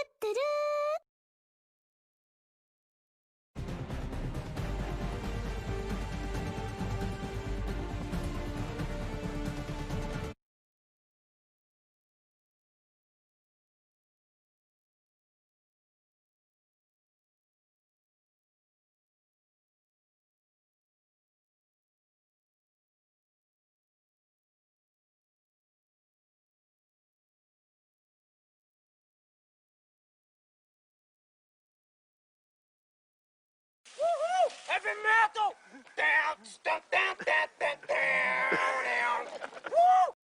ってる。Heavy metal! Down, down, down, down, down, down, down. Woo!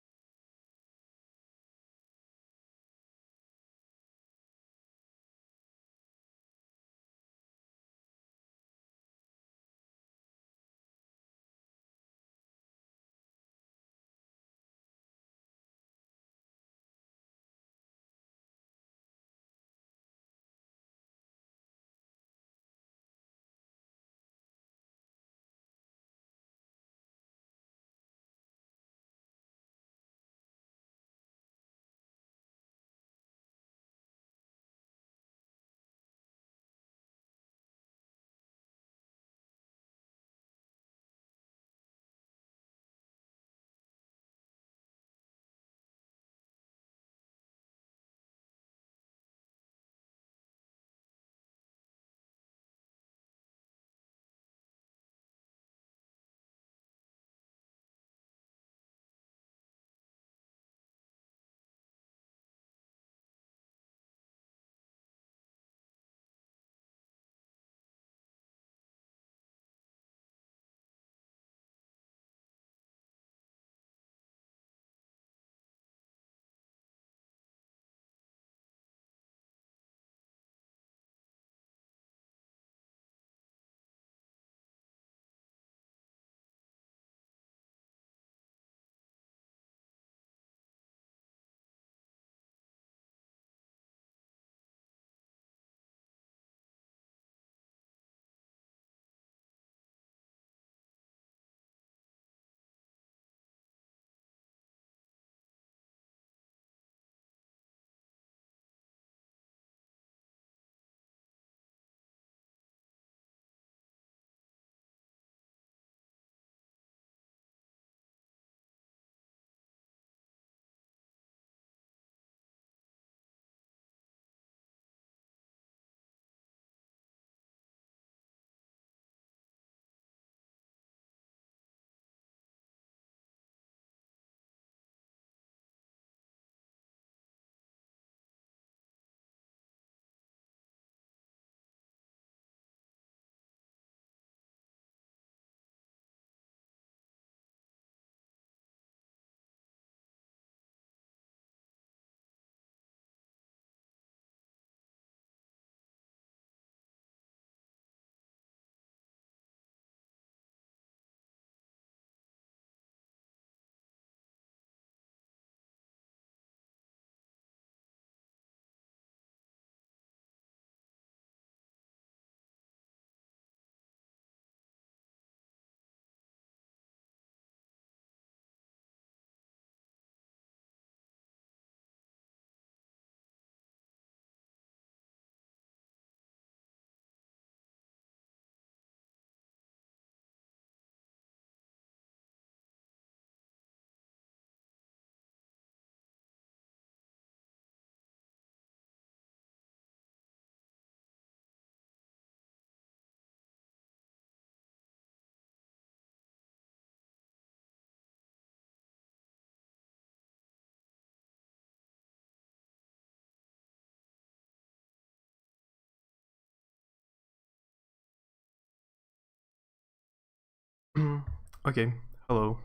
Okay, hello.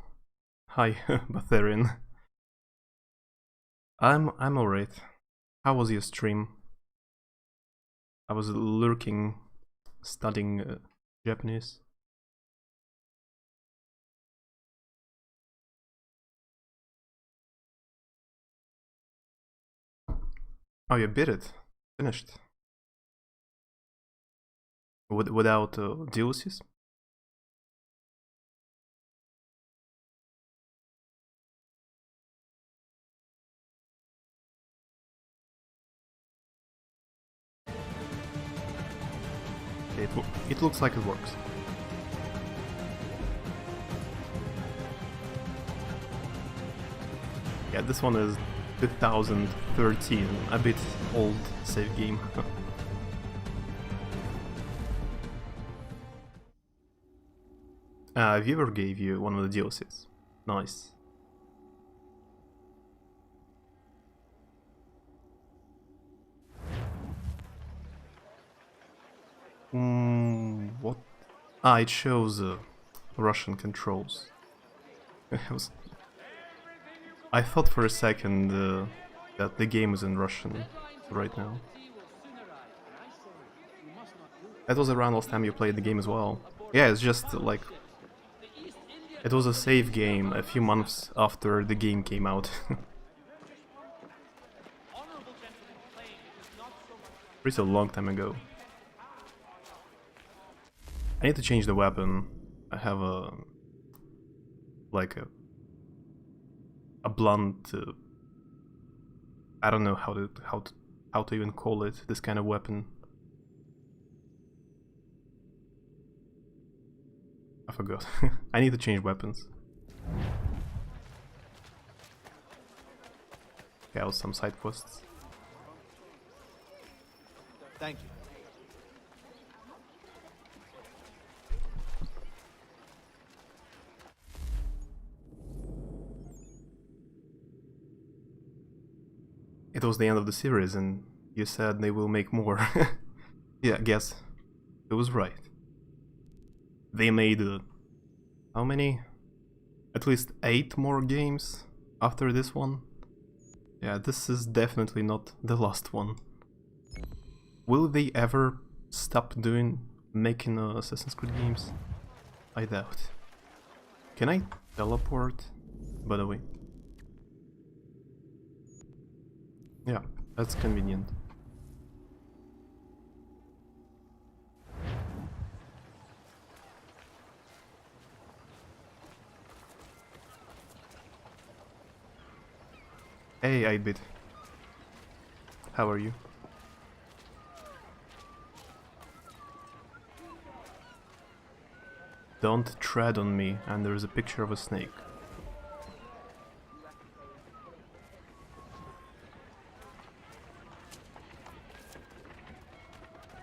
Hi, Batharian. I'm alright. How was your stream? I was lurking, studying Japanese. Oh, you beat it. Finished. Without DLCs? Okay, it looks like it works. Yeah, this one is 2013, a bit old save game. Viewer gave you one of the DLCs. Nice. What? Ah, it shows Russian controls. I thought for a second that the game is in Russian right now. That was around last time you played the game as well. Yeah, it's just like... It was a save game a few months after the game came out. Pretty a long time ago. I need to change the weapon. I have a... like a blunt... I don't know how to even call it, this kind of weapon. I forgot. I need to change weapons. Yeah, some side quests. Thank you. It was the end of the series and you said they will make more. Yeah, I guess it was right. They made how many? At least 8 more games after this one. Yeah, this is definitely not the last one. Will they ever stop making Assassin's Creed games? I doubt. Can I teleport, by the way? Yeah, that's convenient. Hey, 8-bit. How are you? Don't tread on me, and there's a picture of a snake.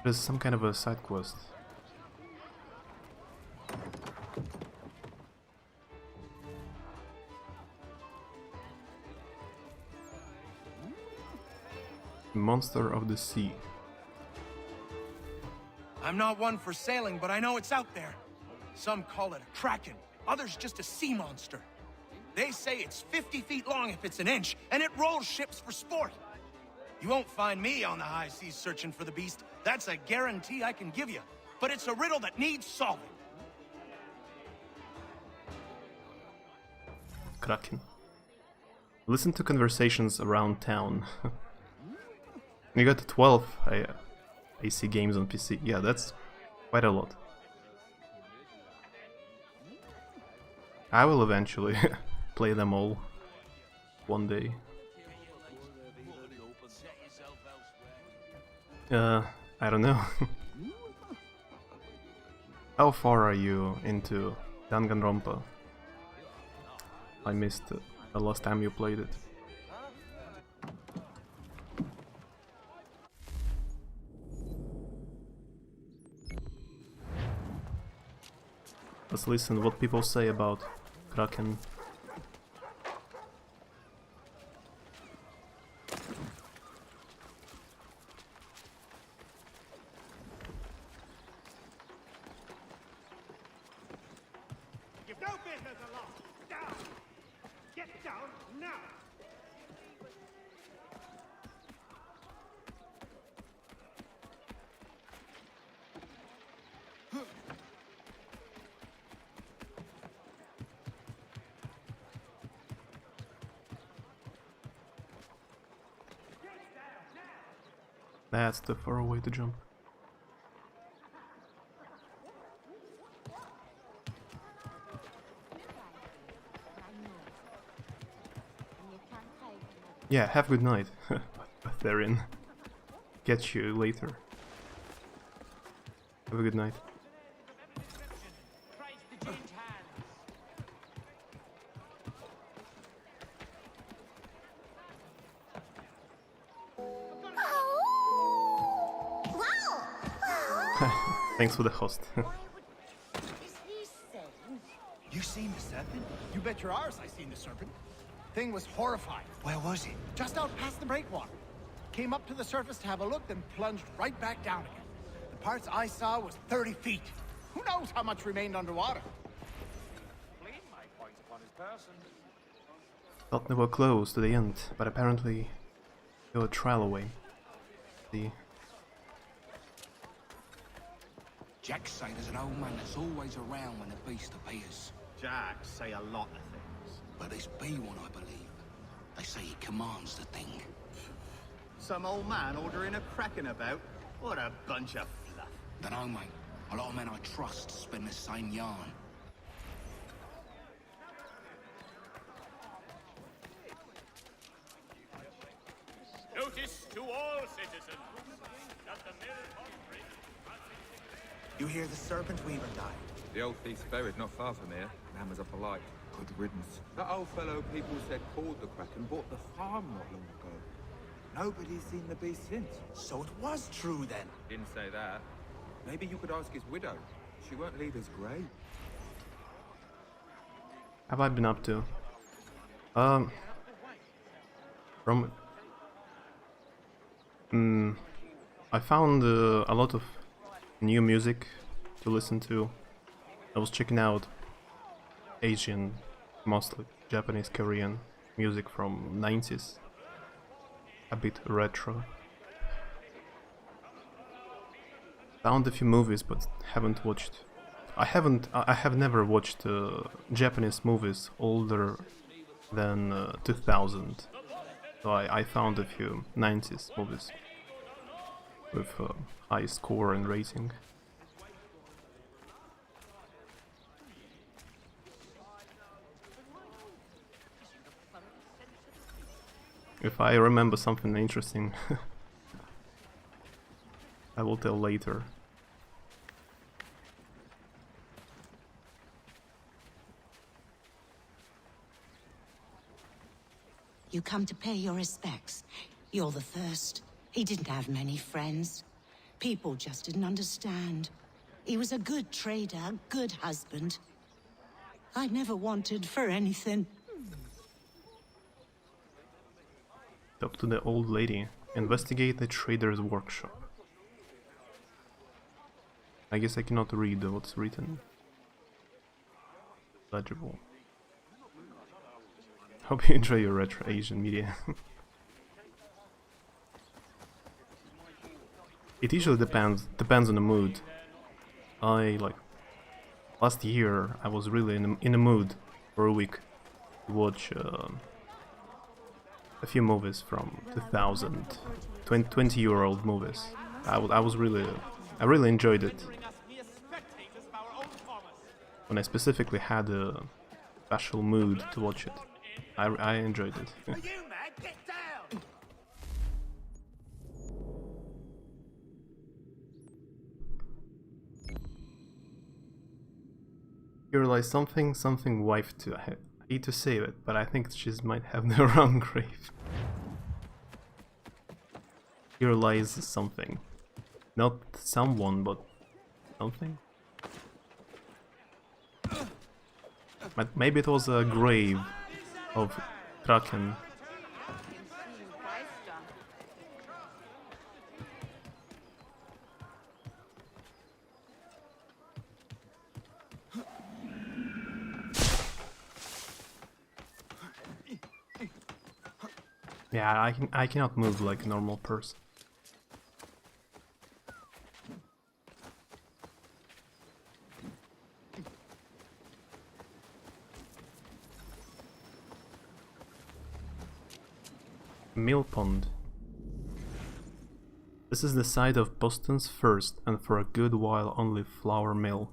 There's some kind of a side quest. Monster of the sea. I'm not one for sailing, but I know it's out there. Some call it a kraken, others just a sea monster. They say it's 50 feet long if it's an inch, and it rolls ships for sport. You won't find me on the high seas searching for the beast. That's a guarantee I can give you. But it's a riddle that needs solving. Kraken. Listen to conversations around town. You got 12 AC games on PC. Yeah, that's quite a lot. I will eventually play them all one day. I don't know. How far are you into Danganronpa? I missed the last time you played it. Let's listen what people say about Kraken. Give no business alone. Down. Get down now. That's the far way to jump. Yeah, have a good night. But they're in. Catch you later. Have a good night. Thanks for the host. You seen the serpent? You bet your arse I seen the serpent. Thing was horrifying. Where was it? Just out past the breakwater. Came up to the surface to have a look, then plunged right back down again. The parts I saw was 30 feet. Who knows how much remained underwater? Thought they were close to the end, but apparently they were a trial away. See. Jack say there's an old man that's always around when the beast appears. Jack say a lot of things. But this be one, I believe. They say he commands the thing. Some old man ordering a kraken about? What a bunch of fluff. Dunno, mate. A lot of men I trust spin the same yarn. Notice to all citizens that the mill factory. You hear the serpent weaver died? The old thief's buried not far from here. Hammers up a light. Good riddance. That old fellow people said called the Kraken bought the farm not long ago. Nobody's seen the beast since. So it was true then. Didn't say that. Maybe you could ask his widow. She won't leave his grave. Have I been up to? From I found a lot of new music to listen to. I was checking out Asian, mostly Japanese, Korean music from 90s. A bit retro. Found a few movies, but haven't watched. I have never watched Japanese movies older than 2000. So I found a few 90s movies with high score and rating. If I remember something interesting, I will tell later. You come to pay your respects. You're the first. He didn't have many friends. People just didn't understand. He was a good trader, a good husband. I never wanted for anything. Talk to the old lady. Investigate the trader's workshop. I guess I cannot read what's written. Legible. Hope you enjoy your retro Asian media. It usually depends on the mood. Last year I was really in the mood for a week to watch a few movies from 2000, 20-year-old movies. I really enjoyed it. When I specifically had a special mood to watch it, I enjoyed it. Are you mad? Get down! You realize something wife too. I hate to say it, but I think she might have the wrong grave. You realize something. Not someone, but something. But maybe it was a grave of Kraken. Yeah, I cannot move like a normal person. Mill pond. This is the site of Boston's first, and for a good while only, flour mill.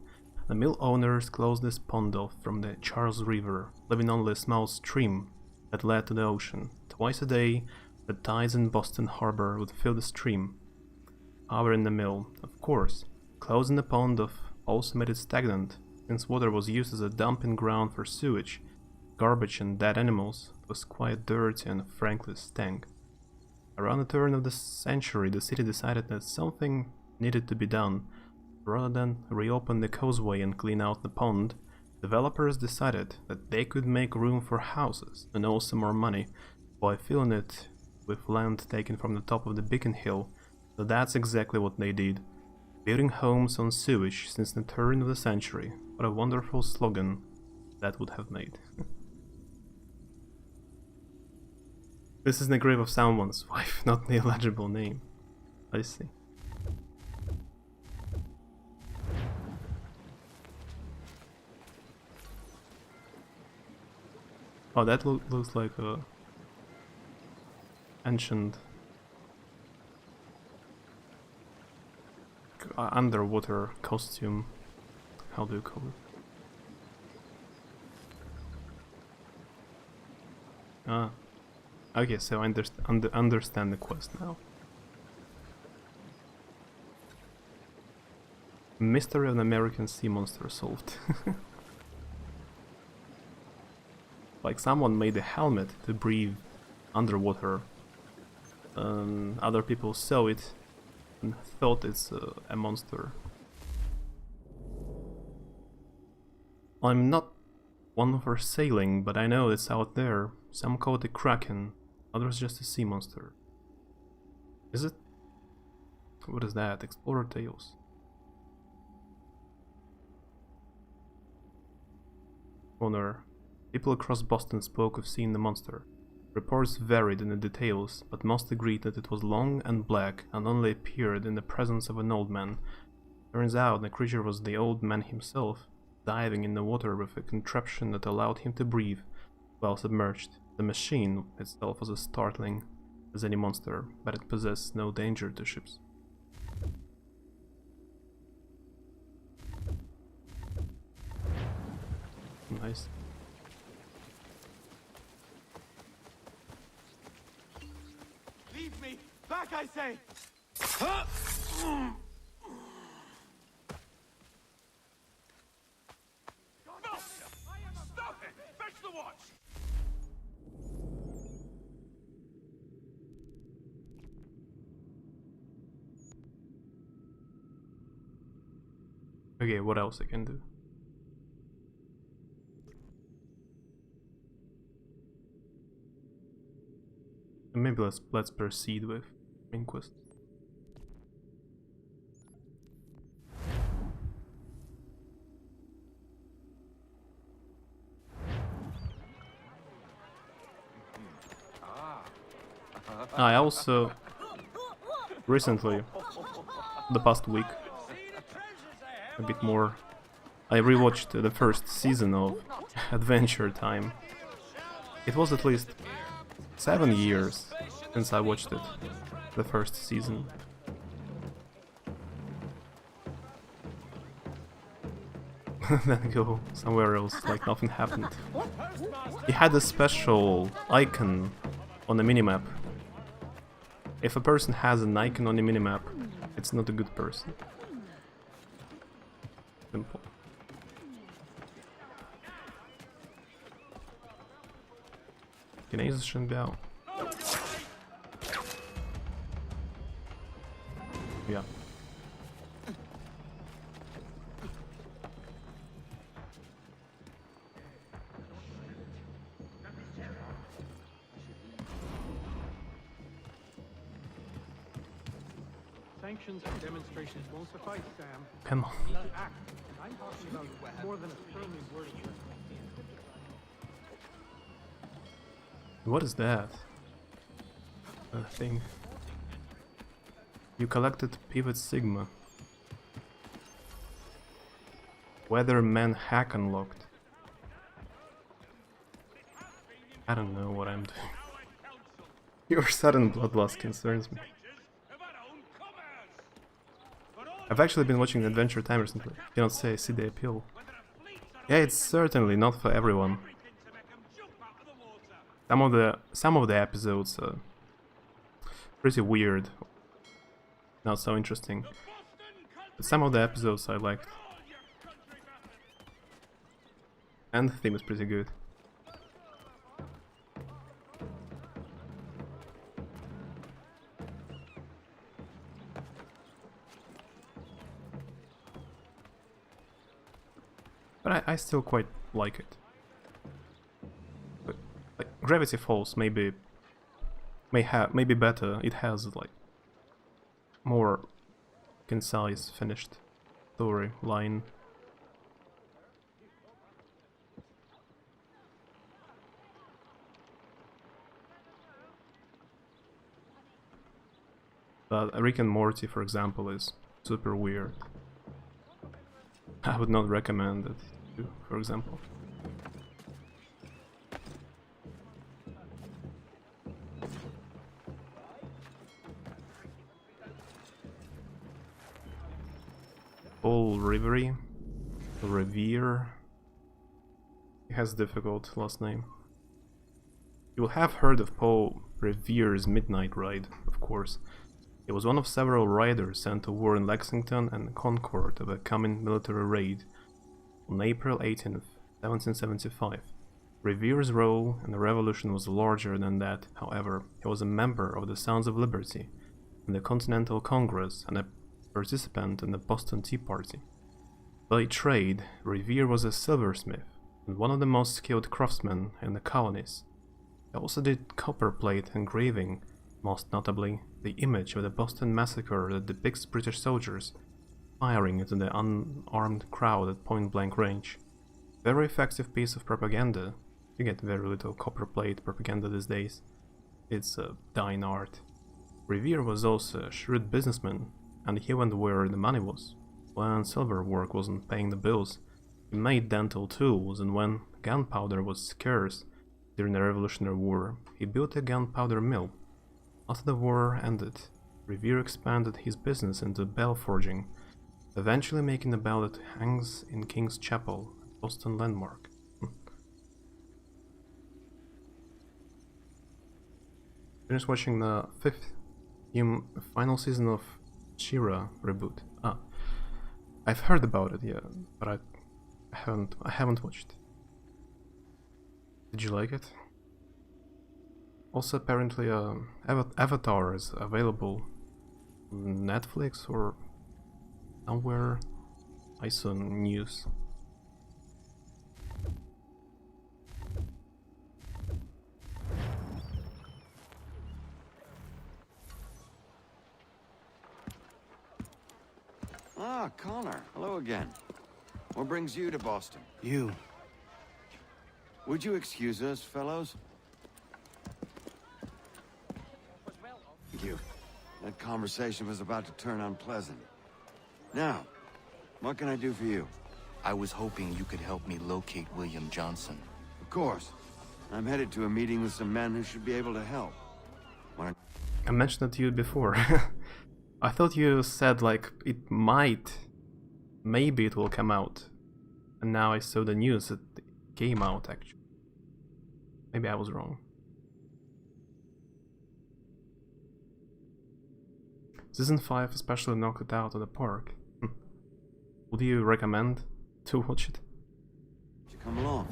The mill owners closed this pond off from the Charles River, leaving only a small stream that led to the ocean. Twice a day, the tides in Boston Harbor would fill the stream. Our in the mill, of course. Closing the pond of also made it stagnant, since water was used as a dumping ground for sewage, garbage and dead animals. It was quite dirty and frankly stank. Around the turn of the century, the city decided that something needed to be done. Rather than reopen the causeway and clean out the pond, developers decided that they could make room for houses and also more money by filling it with land taken from the top of the beacon hill. So that's exactly what they did. Building homes on sewage since the turn of the century. What a wonderful slogan that would have made. This is the grave of someone's wife, not the illegible name. I see. Oh, that looks like a ancient underwater costume. How do you call it? Ah, okay, so I understand the quest now. Mystery of an American sea monster solved. Like someone made a helmet to breathe underwater. Other people saw it and thought it's a monster. I'm not one for sailing, but I know it's out there. Some call it a kraken, others just a sea monster. Is it? What is that? Explorer Tales. Honor. People across Boston spoke of seeing the monster. Reports varied in the details, but most agreed that it was long and black and only appeared in the presence of an old man. Turns out the creature was the old man himself, diving in the water with a contraption that allowed him to breathe while submerged. The machine itself was as startling as any monster, but it possessed no danger to ships. Nice. Leave me! Back, I say! Stop it! Fetch the watch! Okay, what else I can do? Maybe let's proceed with main quest. I also recently, the past week, a bit more, I rewatched the first season of Adventure Time. It was at least 7 years since I watched it, the first season. Then go somewhere else, like nothing happened. He had a special icon on the minimap. If a person has an icon on the minimap, it's not a good person. Simple. Genese Shenbiao. Yeah. Sanctions and demonstrations won't suffice, Sam. Come on. You need to act. I'm talking about more than a firmly worded threat. What is that? Thing. You collected Pivot Sigma. Weatherman hack unlocked. I don't know what I'm doing. Your sudden bloodlust concerns me. I've actually been watching Adventure Time recently. Cannot say I see the appeal. Yeah, it's certainly not for everyone. Some of the episodes are pretty weird. Not so interesting. But some of the episodes I liked. And the theme is pretty good. But I still quite like it. But, like, Gravity Falls may be better. It has like more concise, finished storyline. But Rick and Morty, for example, is super weird. I would not recommend it, too, for example. Paul Revere. He has a difficult last name. You will have heard of Paul Revere's Midnight Ride, of course. He was one of several riders sent to war in Lexington and Concord of a coming military raid on April 18th, 1775. Revere's role in the revolution was larger than that, however. He was a member of the Sons of Liberty in the Continental Congress and a participant in the Boston Tea Party. By trade, Revere was a silversmith and one of the most skilled craftsmen in the colonies. He also did copperplate engraving, most notably the image of the Boston Massacre that depicts British soldiers firing into the unarmed crowd at point-blank range. Very effective piece of propaganda. You get very little copperplate propaganda these days. It's a dying art. Revere was also a shrewd businessman, and he went where the money was. When silver work wasn't paying the bills, he made dental tools, and when gunpowder was scarce during the Revolutionary War, he built a gunpowder mill. After the war ended, Revere expanded his business into bell forging, eventually making a bell that hangs in King's Chapel, a Boston landmark. Finished watching the final season of She-Ra reboot. I've heard about it, yeah, but I haven't watched. Did you like it? Also, apparently, Avatar is available on Netflix or somewhere. I saw news. Ah, Connor. Hello again. What brings you to Boston? You. Would you excuse us, fellows? Thank you. That conversation was about to turn unpleasant. Now, what can I do for you? I was hoping you could help me locate William Johnson. Of course. I'm headed to a meeting with some men who should be able to help. I mentioned it to you before. I thought you said, like, it might... maybe it will come out. And now I saw the news that it came out, actually. Maybe I was wrong. Season 5 especially knocked it out of the park. Would you recommend to watch it? Would you come along?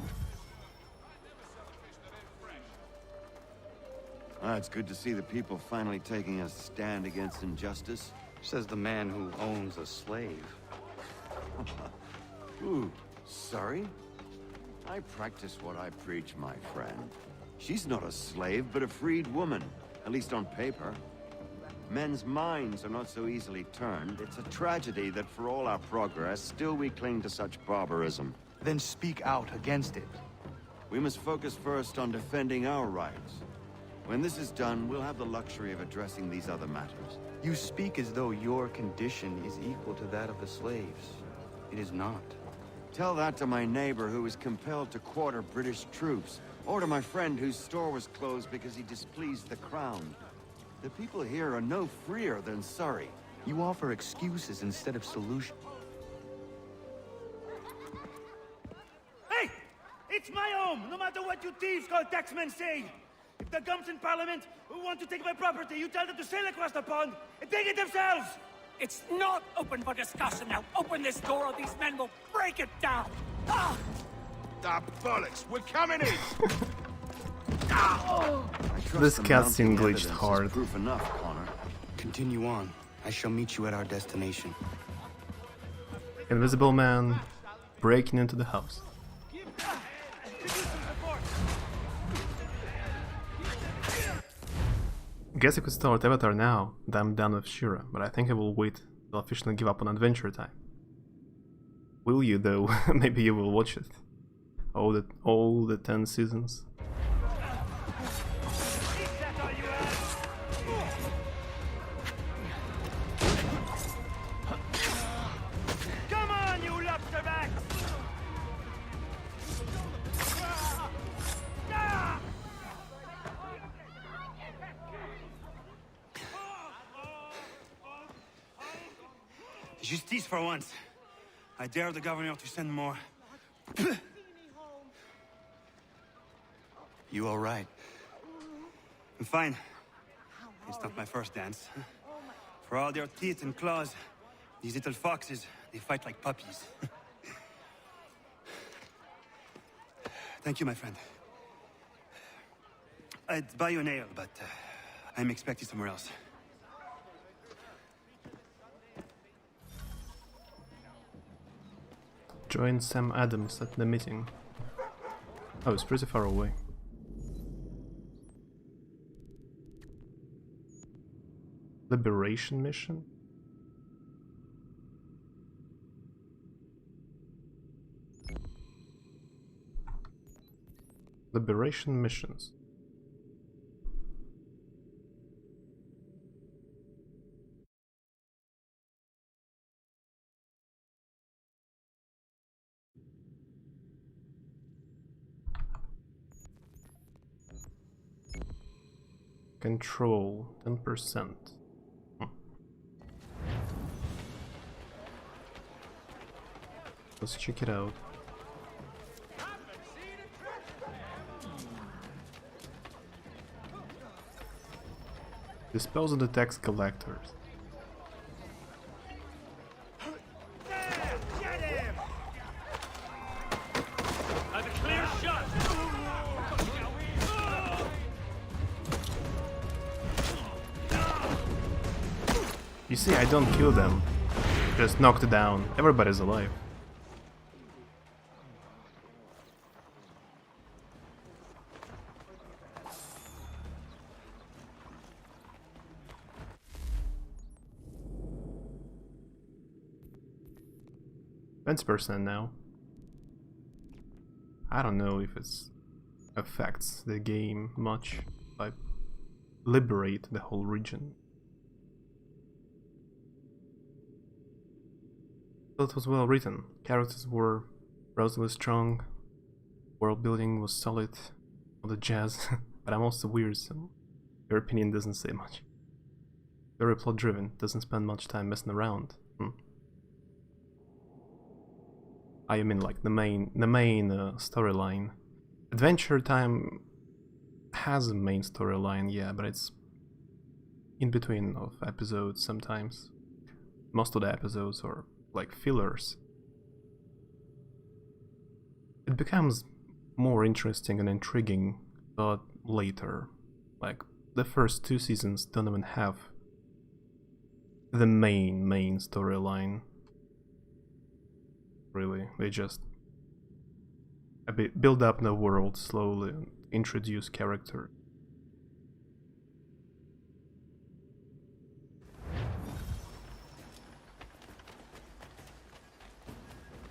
It's good to see the people finally taking a stand against injustice. Says the man who owns a slave. Ooh, sorry? I practice what I preach, my friend. She's not a slave, but a freed woman, at least on paper. Men's minds are not so easily turned. It's a tragedy that for all our progress, still we cling to such barbarism. Then speak out against it. We must focus first on defending our rights. When this is done, we'll have the luxury of addressing these other matters. You speak as though your condition is equal to that of the slaves. It is not. Tell that to my neighbor who was compelled to quarter British troops, or to my friend whose store was closed because he displeased the crown. The people here are no freer than Surrey. You offer excuses instead of solutions. Hey! It's my home, no matter what you thieves called taxmen say! If the gums in Parliament who want to take my property, you tell them to sail across the pond and take it themselves! It's not open for discussion now. Open this door or these men will break it down. Ah! Ah, bollocks, we're coming in! This cutscene glitched hard. Proof enough, Connor. Continue on. I shall meet you at our destination. Invisible man breaking into the house. Guess I could start Avatar now that I'm done with Shura, but I think I will wait till officially give up on Adventure Time. Will you though? Maybe you will watch it. All the 10 seasons. Come on, you lobsterbacks! Justice for once. I dare the governor to send more. You all right? I'm fine. It's not my first dance. For all their teeth and claws, these little foxes, they fight like puppies. Thank you, my friend. I'd buy you an ale, but I'm expected somewhere else. Join Sam Adams at the meeting. Oh, it's pretty far away. Liberation mission? Liberation missions. Control 10%. Let's check it out. Dispose of the tax collectors. Get him! Have a clear shot! You see, I don't kill them. Just knocked down. Everybody's alive. %, now. I don't know if it affects the game much. I liberate the whole region. It was well written. Characters were relatively strong. World building was solid. All the jazz. But I'm also weird, so your opinion doesn't say much. Very plot driven. Doesn't spend much time messing around. I mean, like the main storyline. Adventure Time has a main storyline, yeah, but it's in between of episodes sometimes. Most of the episodes are like fillers. It becomes more interesting and intriguing, but later. Like the first 2 seasons don't even have the main storyline. Really, they just build up the world slowly and introduce character.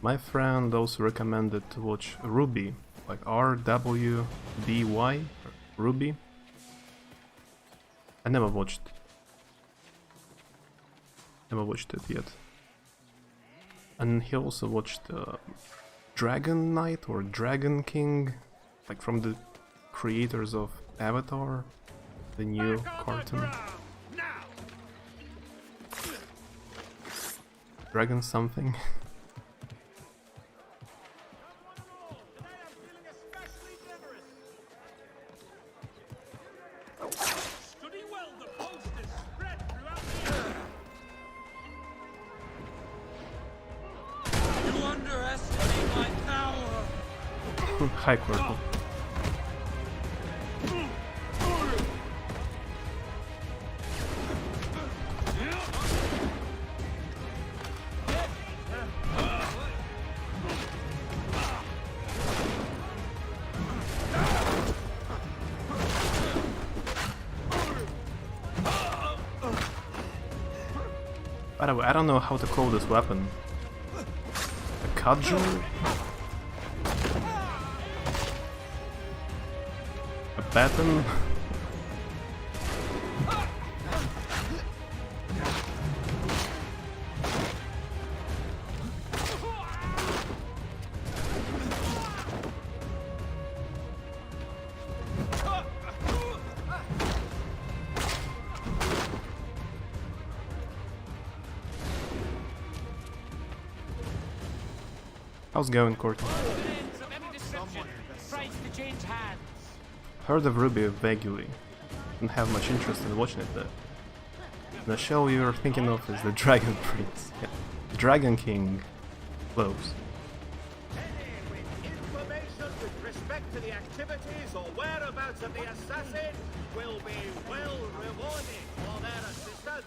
My friend also recommended to watch Ruby, like RWBY, Ruby. I never watched it yet. And he also watched Dragon Knight or Dragon King, like from the creators of Avatar, the new cartoon. Dragon something. Hi, Quirtle. By the way, I don't know how to call this weapon. A cudgel? A baton? How's it going, Courtney? Heard of Ruby vaguely. Didn't have much interest in watching it though. The show you're thinking of is the Dragon Prince. Yeah. The Dragon King. Close. Information with respect to the activities or whereabouts of the assassin will be well rewarded for their assistance.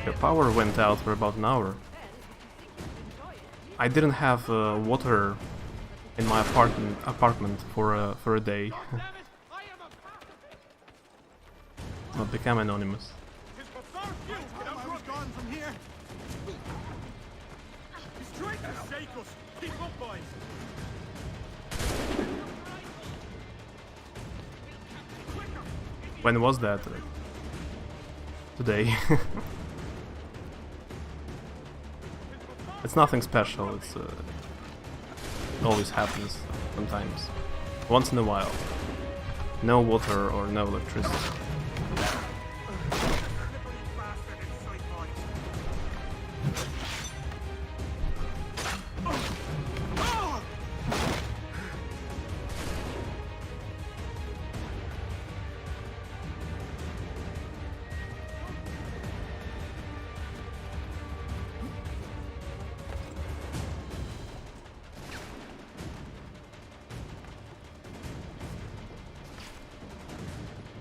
The power went out for about an hour. I didn't have water in my apartment for a day. I'll become anonymous. When was that? Today. It's nothing special, it's it always happens sometimes. Once in a while. No water or no electricity.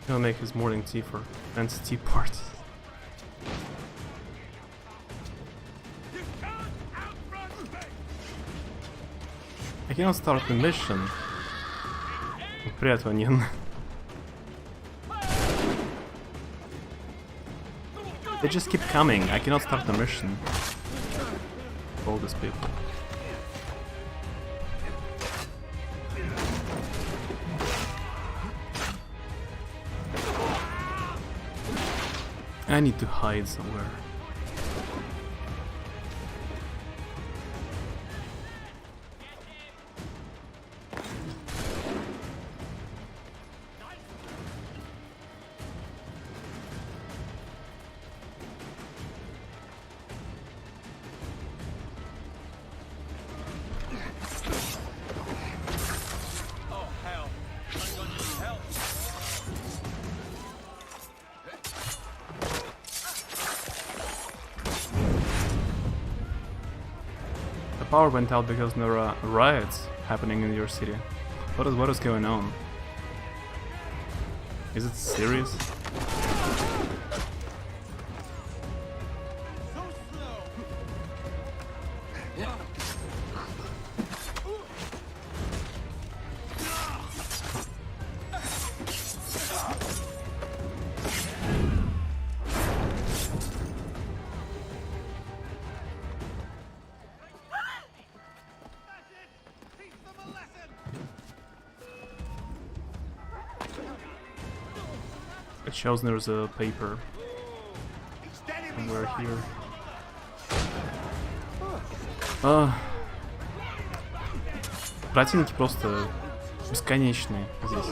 He'll make his morning tea for fancy tea parties. I cannot start the mission. Привет, Ванин. They just keep coming. I cannot start the mission. All these people. I need to hide somewhere. Power went out because there are riots happening in your city. What is going on? Is it serious? It shows there's a paper somewhere here. Противники просто бесконечные здесь.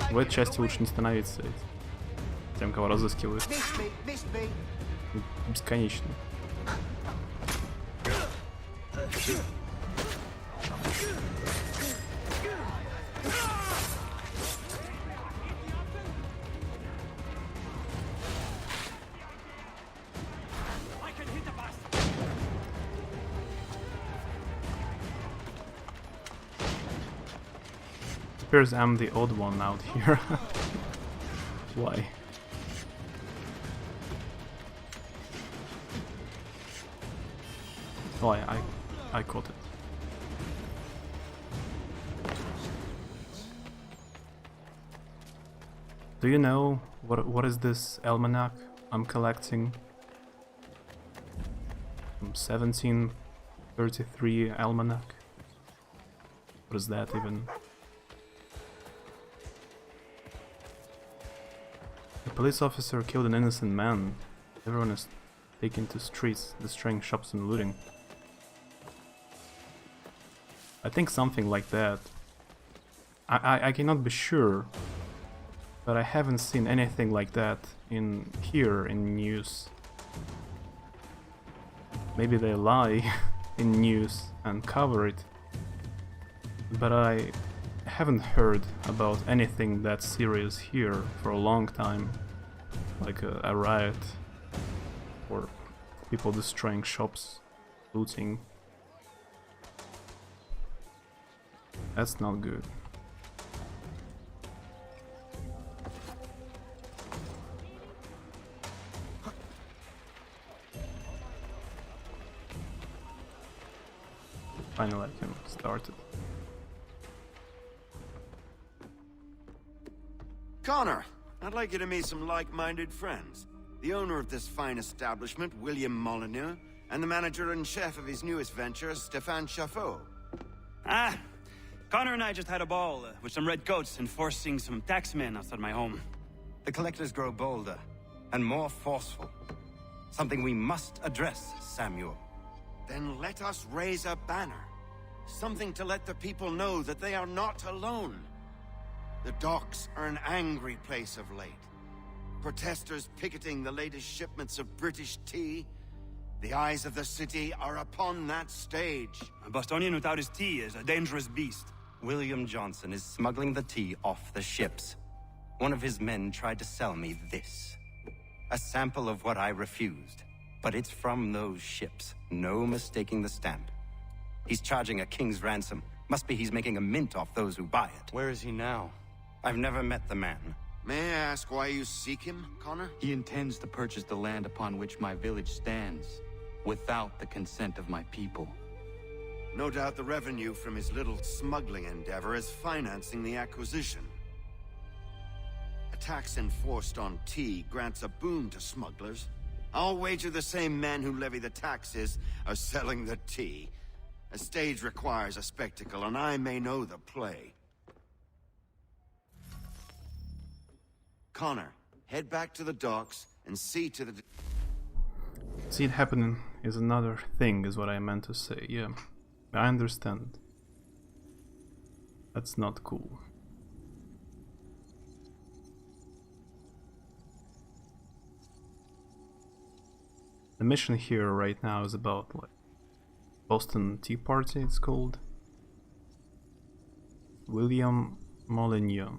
В этой части лучше не становиться тем, кого разыскивают. Бесконечно. Appears I'm the odd one out here. Why? Oh, I caught it. Do you know what is this almanac I'm collecting? From 1733 almanac. What is that even? A police officer killed an innocent man. Everyone is taken to streets, destroying shops and looting. I think something like that. I cannot be sure, but I haven't seen anything like that in news. Maybe they lie in news and cover it, but I haven't heard about anything that serious here for a long time, like a riot or people destroying shops, looting. That's not good. Finally I can start it. Connor, I'd like you to meet some like-minded friends. The owner of this fine establishment, William Molyneux, and the manager and chef of his newest venture, Stéphane Chaffeau. Ah, Connor and I just had a ball with some red coats enforcing some taxmen outside my home. The collectors grow bolder and more forceful. Something we must address, Samuel. Then let us raise a banner. Something to let the people know that they are not alone. The docks are an angry place of late. Protesters picketing the latest shipments of British tea. The eyes of the city are upon that stage. A Bostonian without his tea is a dangerous beast. William Johnson is smuggling the tea off the ships. One of his men tried to sell me this. A sample of what I refused. But it's from those ships. No mistaking the stamp. He's charging a king's ransom. Must be he's making a mint off those who buy it. Where is he now? I've never met the man. May I ask why you seek him, Connor? He intends to purchase the land upon which my village stands, without the consent of my people. No doubt the revenue from his little smuggling endeavor is financing the acquisition. A tax enforced on tea grants a boon to smugglers. I'll wager the same men who levy the taxes are selling the tea. A stage requires a spectacle, and I may know the play. Connor, head back to the docks and see to the... See it happening is another thing, is what I meant to say. Yeah, I understand. That's not cool. The mission here right now is about, like, Boston Tea Party, it's called. William Molyneux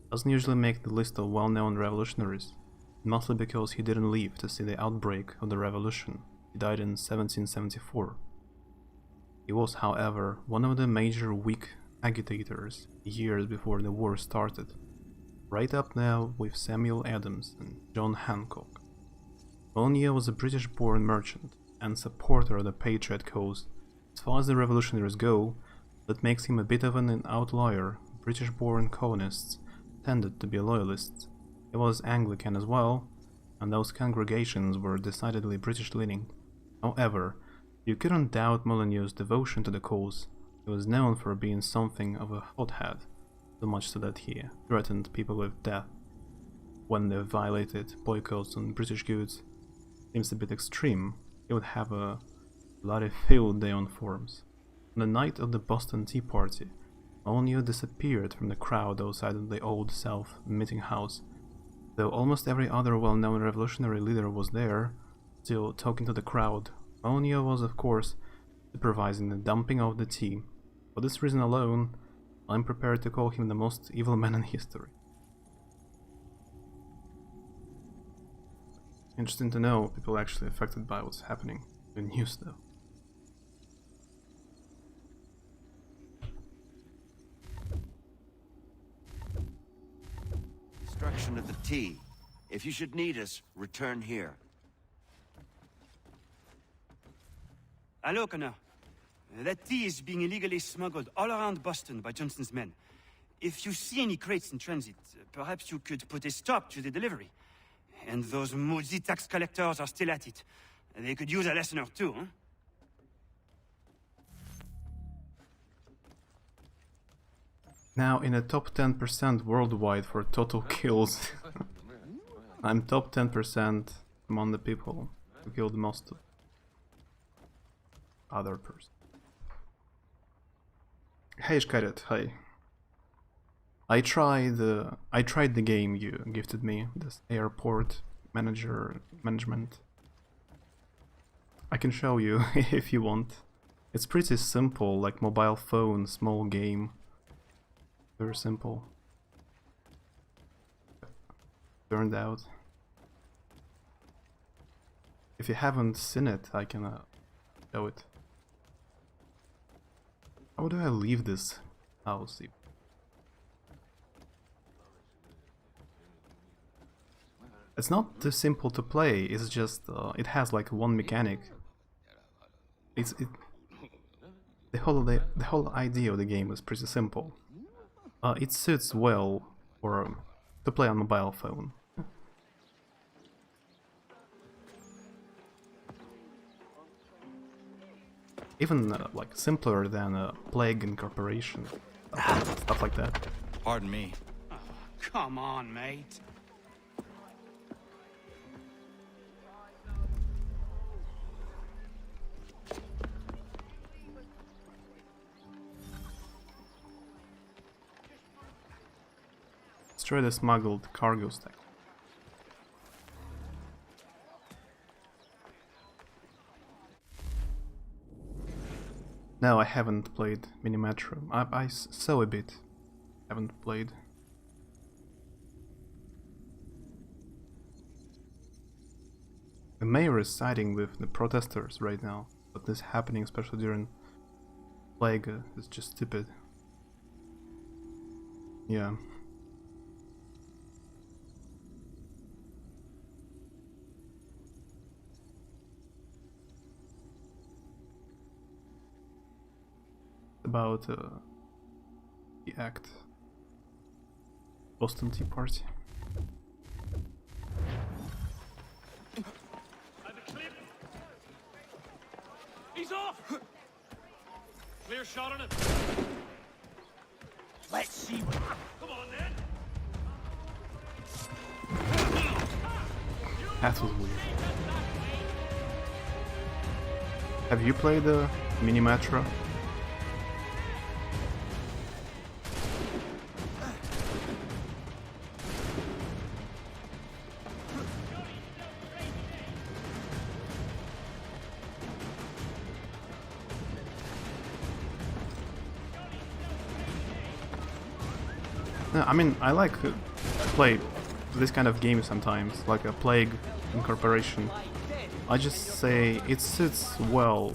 doesn't usually make the list of well-known revolutionaries, mostly because he didn't live to see the outbreak of the revolution. He died in 1774. He was, however, one of the major Whig agitators years before the war started, right up there with Samuel Adams and John Hancock. Molyneux was a British-born merchant and supporter of the Patriot cause. As far as the revolutionaries go, that makes him a bit of an outlier. British-born colonists tended to be loyalists. He was Anglican as well, and those congregations were decidedly British-leaning. However, you couldn't doubt Molyneux's devotion to the cause. He was known for being something of a hothead, so much so that he threatened people with death when they violated boycotts on British goods. Seems a bit extreme. He would have a bloody field day on forums. On the night of the Boston Tea Party, Molyneux disappeared from the crowd outside of the Old South meeting house. Though almost every other well-known revolutionary leader was there, still talking to the crowd, Molyneux was, of course, supervising the dumping of the tea. For this reason alone, I'm prepared to call him the most evil man in history. Interesting to know people actually affected by what's happening in the news though. Instruction of the T. If you should need us, return here. Hello, Connor. That tea is being illegally smuggled all around Boston by Johnson's men. If you see any crates in transit, perhaps you could put a stop to the delivery. And those moody tax collectors are still at it. They could use a lesson or two, huh? Now in a top 10% worldwide for total kills. I'm top 10% among the people who killed the most other person. Hey Shkaret, hi. I tried the game you gifted me, this airport management. I can show you if you want. It's pretty simple, like mobile phone, small game. Very simple. Turned out. If you haven't seen it, I can show it. How do I leave this house? It's not too simple to play. It's just it has like one mechanic. The whole idea of the game is pretty simple. It suits well for to play on mobile phone. Even like simpler than a Plague Incorporation, stuff like that. Pardon me. Oh, come on, mate. Destroy the smuggled cargo stack. No, I haven't played Minimetro. I saw a bit. Haven't played. The mayor is siding with the protesters right now, but this happening, especially during Plague, is just stupid. Yeah. About the act. Boston Tea Party. He's off! Clear shot on it. Let's see what... Come on, then. That was weird. Have you played the Minimetro? I mean, I like to play this kind of game sometimes, like a Plague Incorporation. I just say it sits well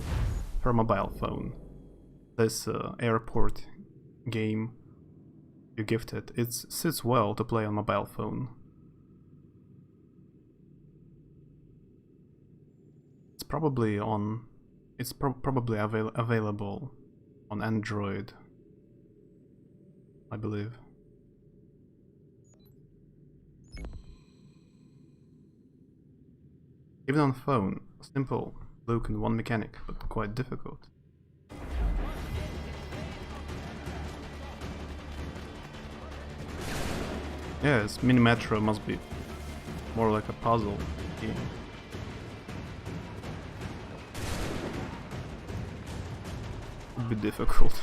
for mobile phone. This airport game you gifted, it sits well to play on mobile phone. It's probably on. It's probably available on Android, I believe. Even on phone, simple look and one mechanic, but quite difficult. Yes, Minimetro must be more like a puzzle game. Would be difficult.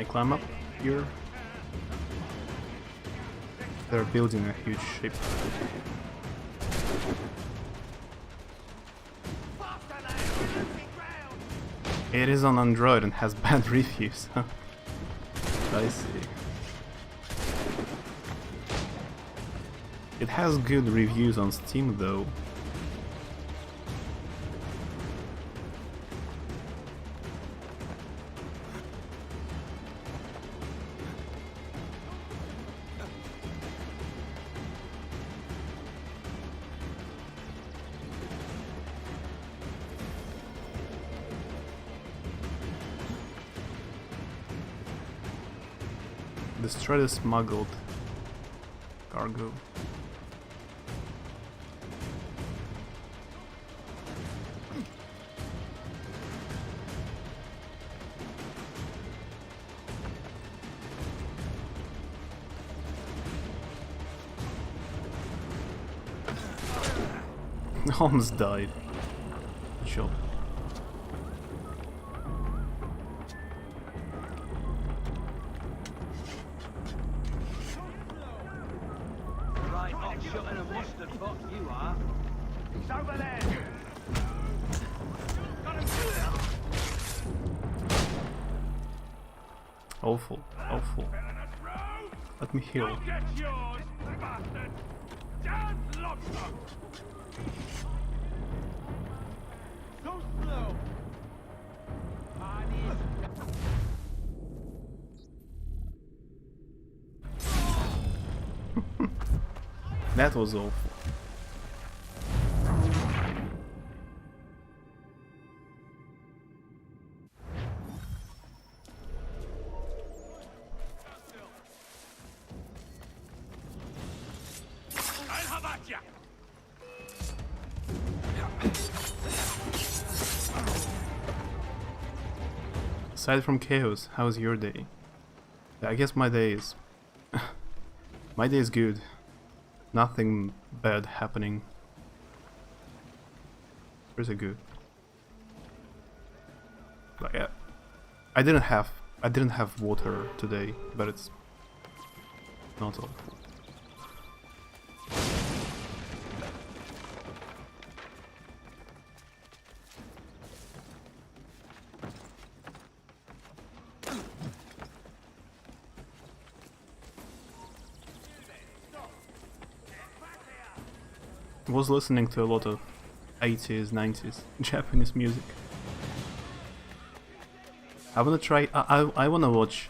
I climb up here? They're building a huge ship. It is on Android and has bad reviews. I see. It has good reviews on Steam though. Destroy the smuggled cargo. Almost died. Sure. Awful, awful. Let me heal. That was awful. Aside from chaos, how's your day? I guess my day is... my day is good. Nothing bad happening. Pretty good. But yeah, I didn't have water today, but it's not awful. I was listening to a lot of 80s, 90s Japanese music. I wanna try, I wanna watch,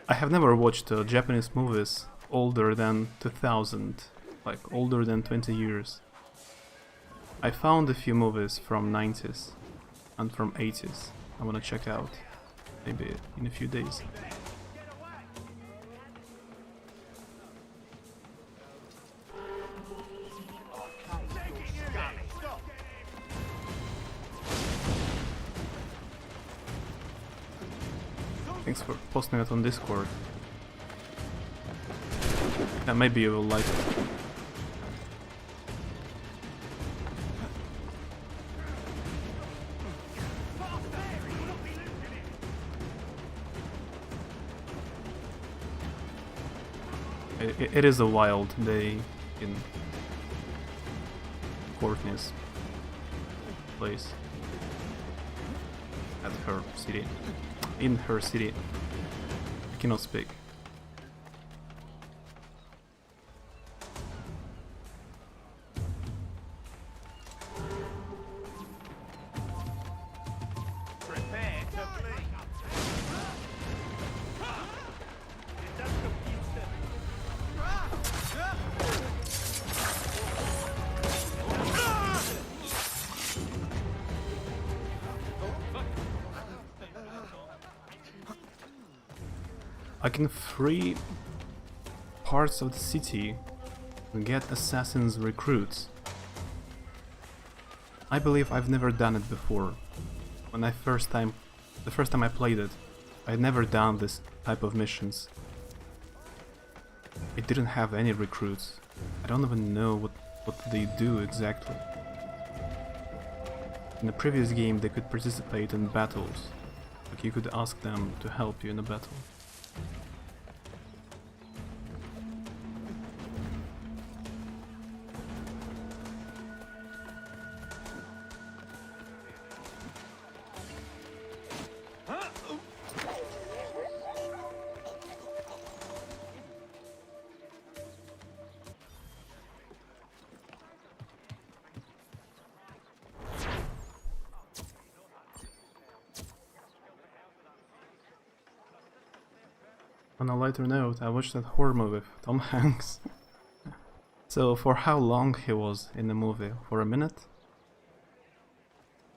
I have never watched Japanese movies older than 2000, like older than 20 years. I found a few movies from 90s and from 80s I wanna check out, maybe in a few days. Thanks for posting it on Discord. Yeah, maybe you will like it. It is a wild day in Courtney's place at her city. In her city. I cannot speak. I can free parts of the city and get assassins recruits. I believe I've never done it before. When the first time I played it, I'd never done this type of missions. It didn't have any recruits. I don't even know what they do exactly. In the previous game they could participate in battles, Like you could ask them to help you in a battle. On a lighter note, I watched that horror movie with Tom Hanks. So for how long he was in the movie? For a minute?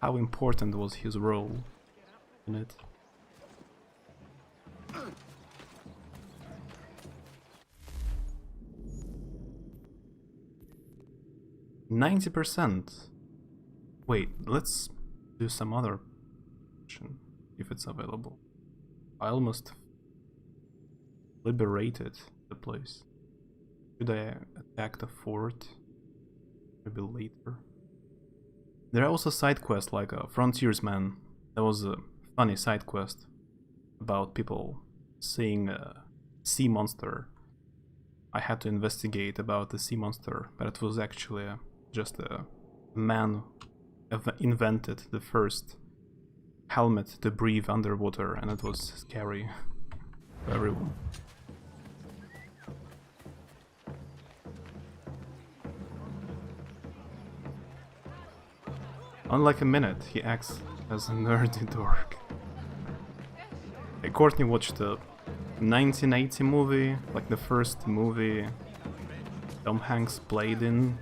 How important was his role in it? %90%. Wait, let's do some other option if it's available. I almost liberated the place. Should I attack the fort? Maybe later. There are also side quests like a Frontiersman. There was a funny side quest about people seeing a sea monster. I had to investigate about the sea monster, but it was actually just a man invented the first helmet to breathe underwater, and it was scary for everyone. Unlike a minute, he acts as a nerdy dork. Hey, Courtney watched the 1980 movie, like the first movie Tom Hanks played in.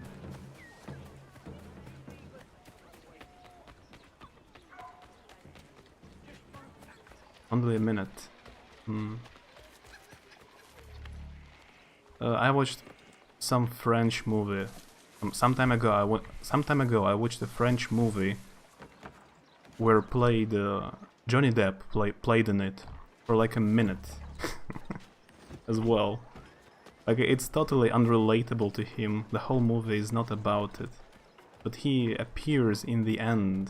Only a minute. I watched some French movie. Some time ago I watched a French movie where Johnny Depp played in it for like a minute as well. Like it's totally unrelatable to him. The whole movie is not about it, but he appears in the end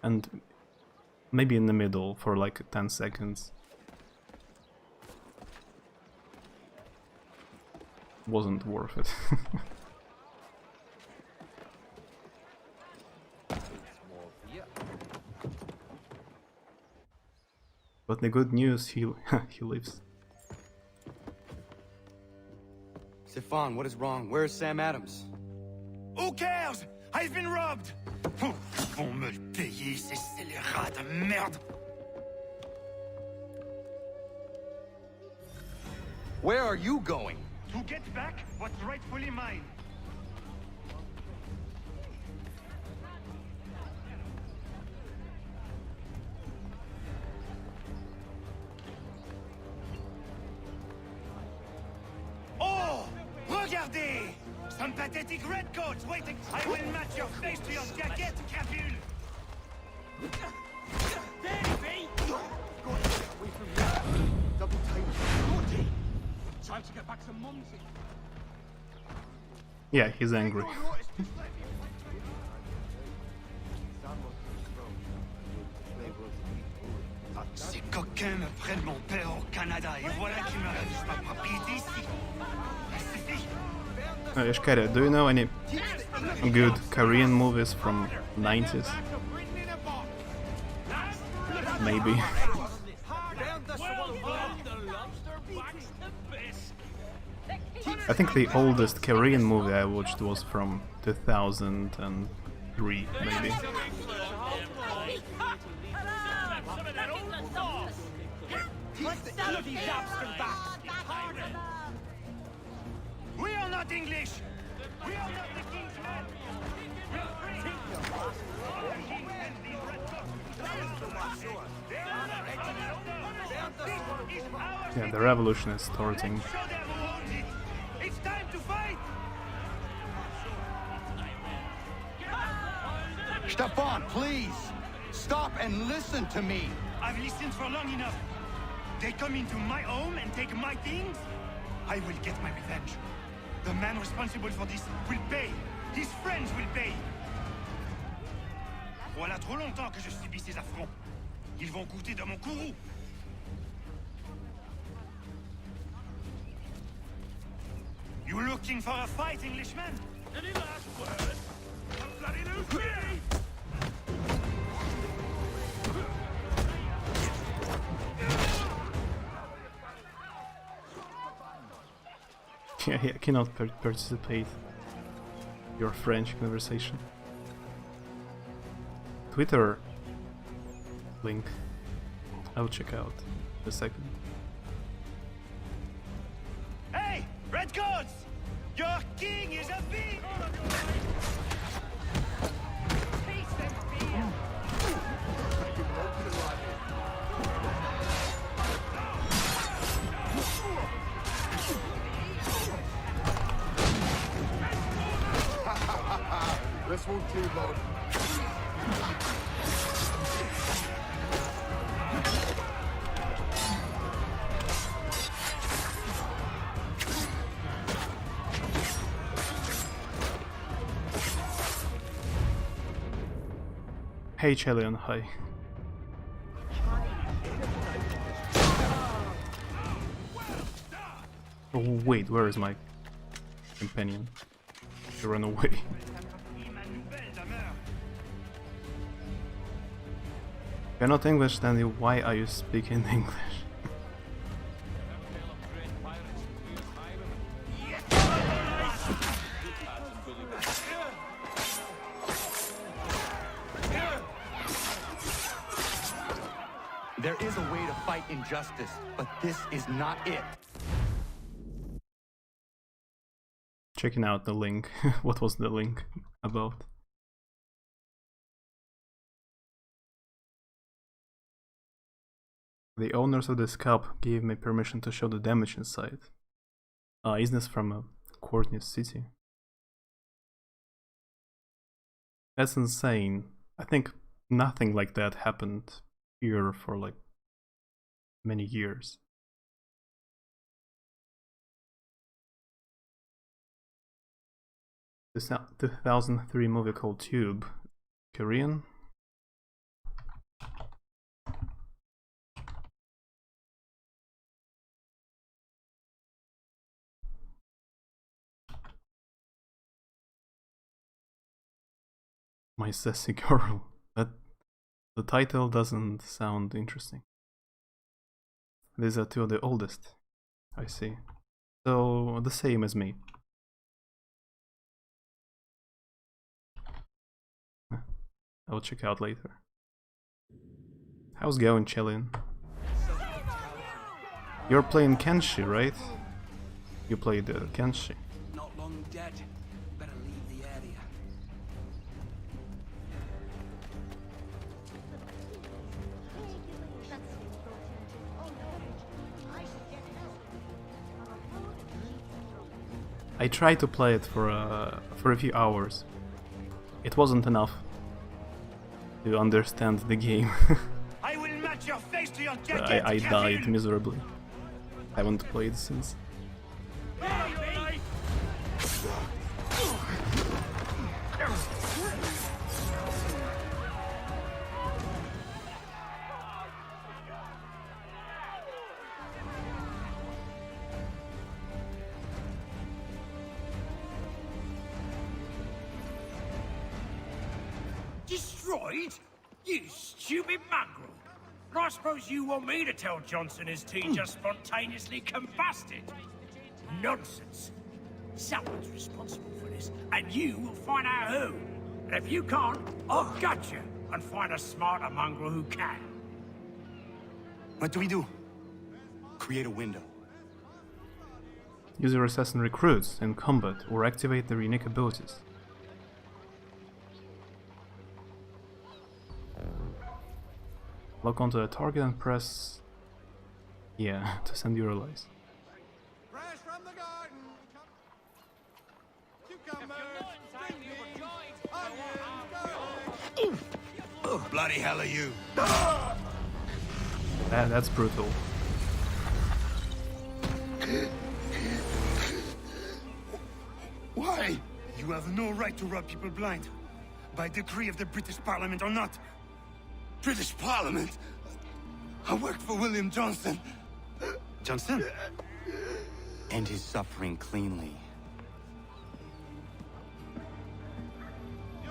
and maybe in the middle for like 10 seconds. Wasn't worth it. But the good news, he lives. Stefan, what is wrong? Where is Sam Adams? Who cares? I've been robbed! Vont me le payer, ces scélérats de merde! Where are you going? To get back what's rightfully mine. Oh! Regardez! Some pathetic redcoats waiting. I will match your face to your jacket, Capule! Double time. Time to get back some mumsy. Yeah, he's angry. Ces coquins me prennent mon père au Canada et voilà qu'ils me ravissent ma propriété ici. Ishkari, do you know any good Korean movies from 90s? Maybe. I think the oldest Korean movie I watched was from 2003, maybe. We are not English! We are not the king's men! Yeah, the revolution is starting. It's time to fight! Stefan, please! Stop and listen to me! I've listened for long enough. They come into my home and take my things? I will get my revenge. The man responsible for this will pay. His friends will pay. Voilà trop longtemps que je subis ces affronts. Ils vont goûter dans mon courroux. You looking for a fight, Englishman? Any last words? A bloody loose me! Yeah, I cannot participate. Your French conversation. Twitter link. I'll check out in a second. Hey, Redcoats! Your king is a bee! This won't too long. Hey Chelion, hi. Oh wait, where is my companion? He ran away. If you're not English, then why are you speaking English? There is a way to fight injustice, but this is not it. Checking out the link. What was the link about? The owners of this cup gave me permission to show the damage inside. Isn't this from Courtney's city? That's insane. I think nothing like that happened here for like many years. This 2003 movie called Tube. Korean? My sassy girl. That the title doesn't sound interesting. These are two of the oldest. I see. So the same as me. I'll check out later. How's it going, Chelion? You're playing Kenshi, right? You played Kenshi. Not long dead. Better leave the area. I tried to play it for a few hours. It wasn't enough to understand the game. I will match your face to your jacket. I died miserably. Haven't played since. Destroyed? You stupid mongrel! And I suppose you want me to tell Johnson his tea just spontaneously combusted? Nonsense. Someone's responsible for this, and you will find out who. And if you can't, I'll gut you and find a smarter mongrel who can. What do we do? Create a window. Use your assassin recruits in combat or activate their unique abilities. Lock onto a target and press to send your allies. Fresh from the garden. Bloody hell are you? That's brutal. Why? You have no right to rob people blind. By decree of the British Parliament or not. British Parliament? I work for William Johnson. Johnson? End his suffering cleanly.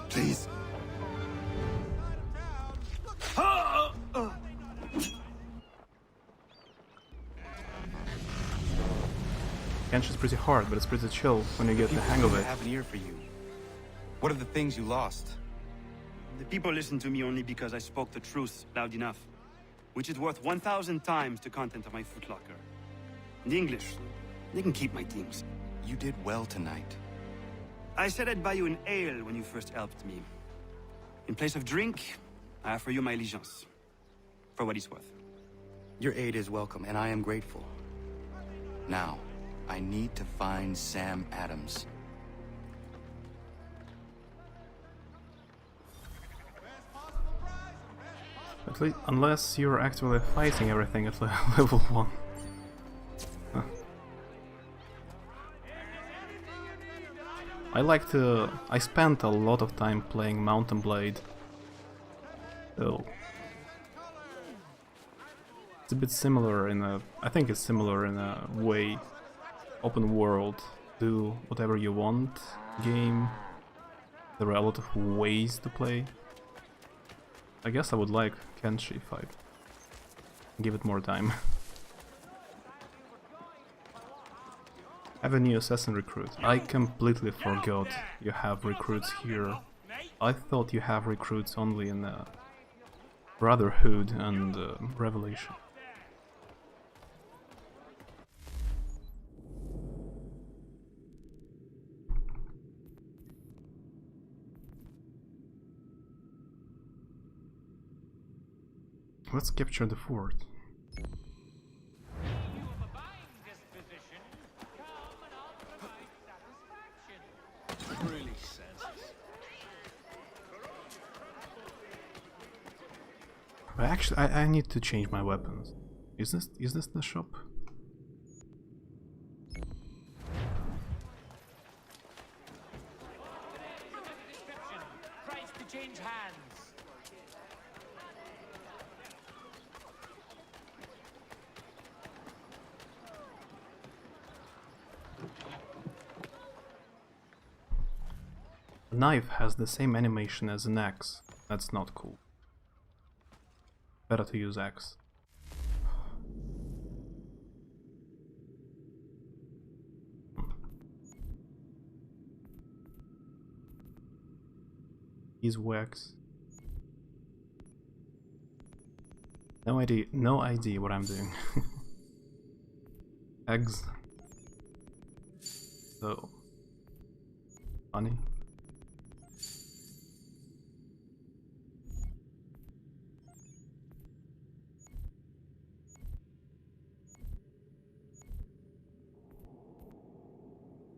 Please. Kench is pretty hard, but it's pretty chill when you get the hang of it. I have an ear for you. What are the things you lost? The people listen to me only because I spoke the truth loud enough, which is worth 1,000 times the content of my footlocker. The English, they can keep my things. You did well tonight. I said I'd buy you an ale when you first helped me. In place of drink, I offer you my allegiance. For what it's worth. Your aid is welcome, and I am grateful. Now, I need to find Sam Adams. At least, unless you're actually fighting everything at level 1. Huh. I spent a lot of time playing Mountain Blade. So it's a bit similar I think it's similar in a way. Open world, do whatever you want game. There are a lot of ways to play. I guess I would like Kenshi if I give it more time. Have a new assassin recruit. I completely forgot you have recruits here. I thought you have recruits only in Brotherhood and Revelation. Let's capture the fort. Really senseless. But actually, I need to change my weapons. Is this the shop? Price to change hands. The knife has the same animation as an axe. That's not cool. Better to use axe. Beeswax. No idea what I'm doing. Eggs. So funny.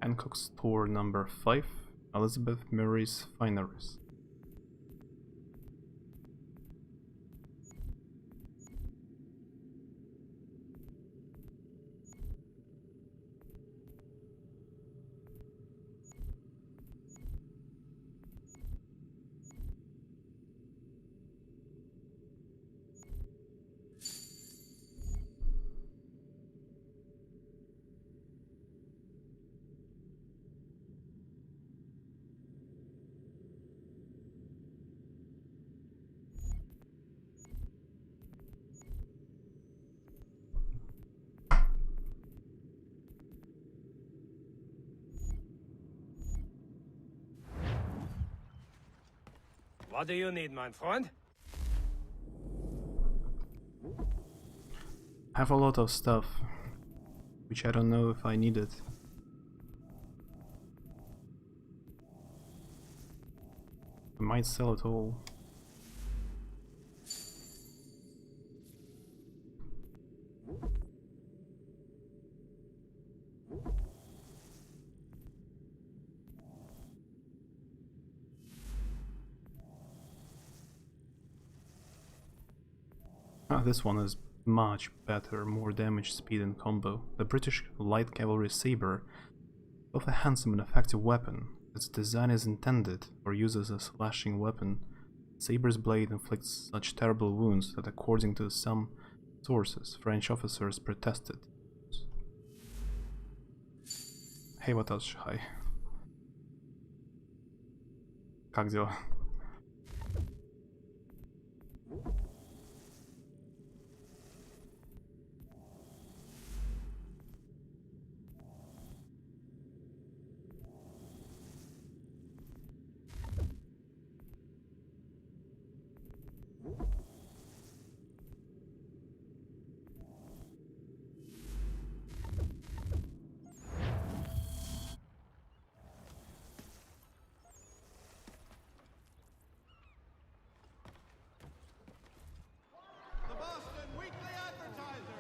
Hancock's store number 5, Elizabeth Murray's Fineries. What do you need, my friend? I have a lot of stuff, which I don't know if I need it. I might sell it all. This one is much better, more damage, speed and combo. The British light cavalry saber is both a handsome and effective weapon. Its design is intended for use as a slashing weapon. Saber's blade inflicts such terrible wounds that according to some Sources. French officers protested. Hey, what else? Hi. Как дела?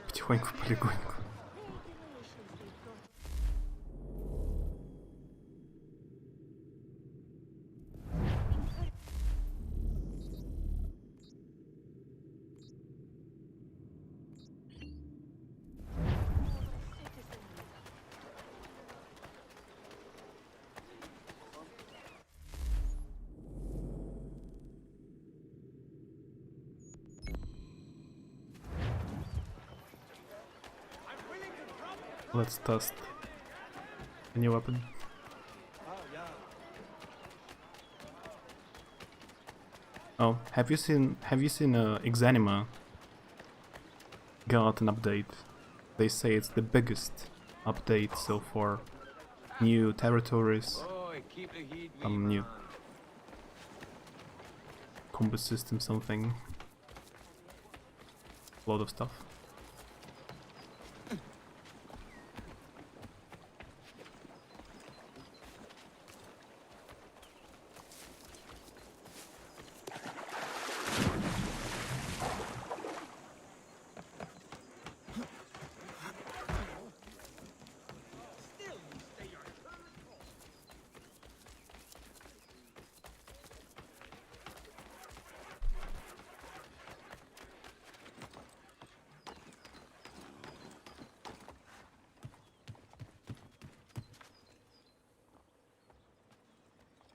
Потихоньку, полегоньку. Let's test a new weapon. Oh, have you seen Exanima got an update? They say it's the biggest update so far. New territories, some new combat system, something. A lot of stuff.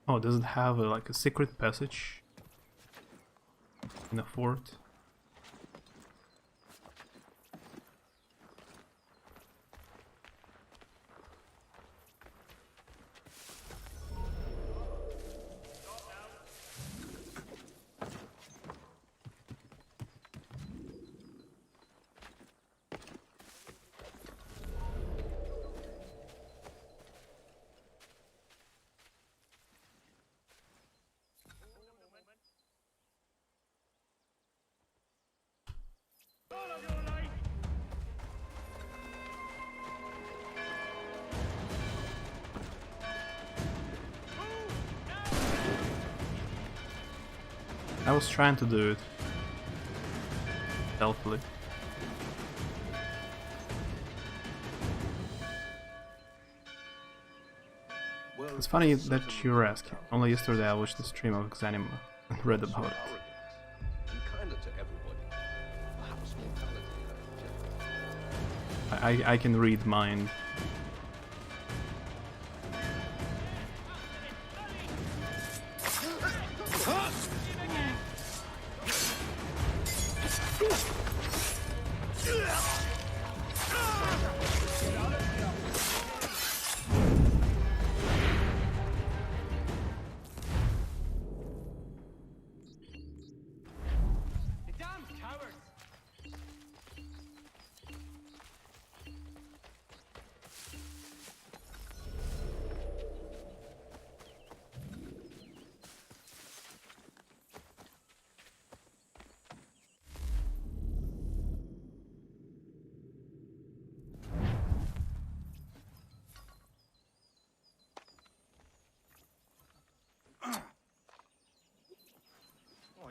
Oh, does it have like a secret passage in a fort? I was trying to do it stealthily. It's funny that you're asking. Only yesterday I watched the stream of Xanima and read about it. I can read mind.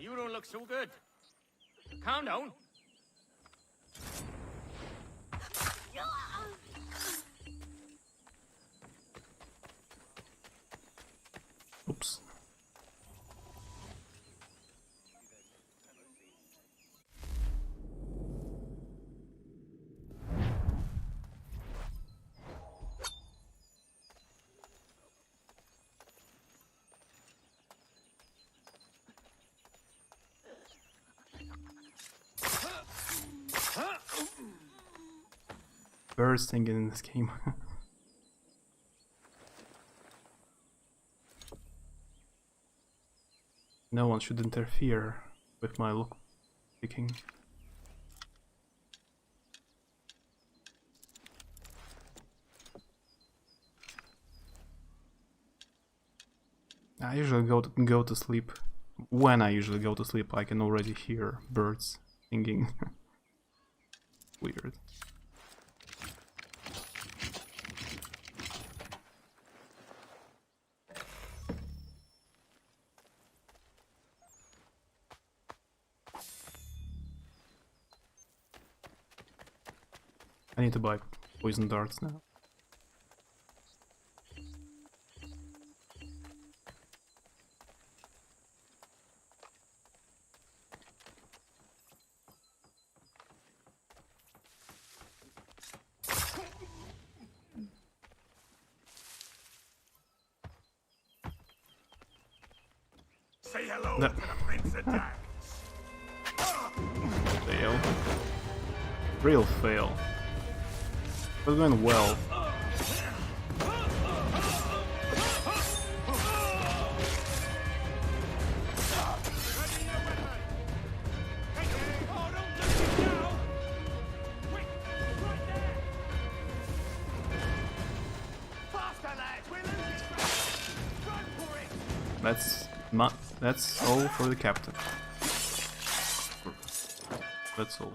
You don't look so good. Calm down. Oops. Huh? birds singing in this game. No one should interfere with my look picking. I usually go to sleep. When I usually go to sleep, I can already hear birds singing. Weird. I need to buy poison darts now. Say hello to the Prince of Darkness. Fail. Real fail. But going well. That's all for the captain. That's all.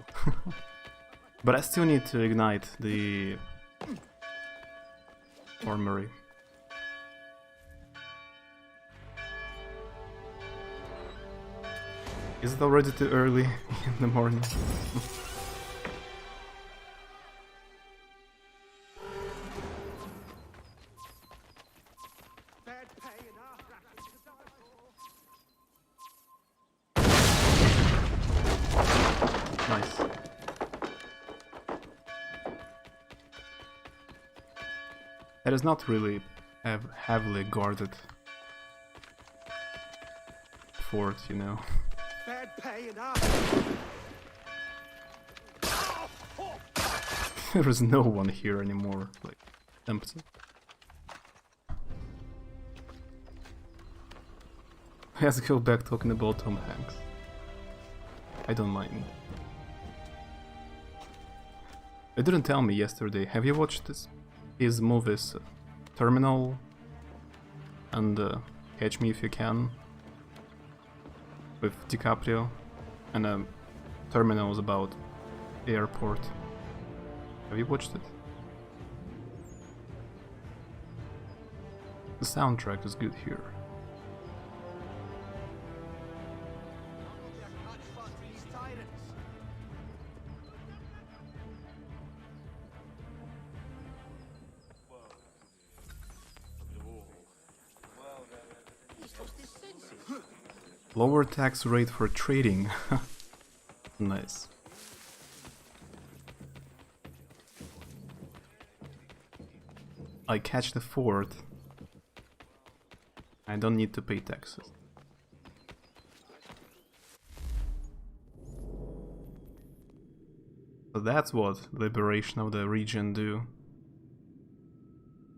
But I still need to ignite the armory. Is it already too early in the morning? Nice. That is not really a heavily guarded fort, you know. Bad pay enough. There is no one here anymore, like, empty. Let's go back talking about Tom Hanks. I don't mind. You didn't tell me yesterday, have you watched his movies Terminal and Catch Me If You Can with DiCaprio, and Terminal is about the airport. Have you watched it? The soundtrack is good here. Lower tax rate for trading. Nice. I catch the fort. I don't need to pay taxes. So that's what liberation of the region do.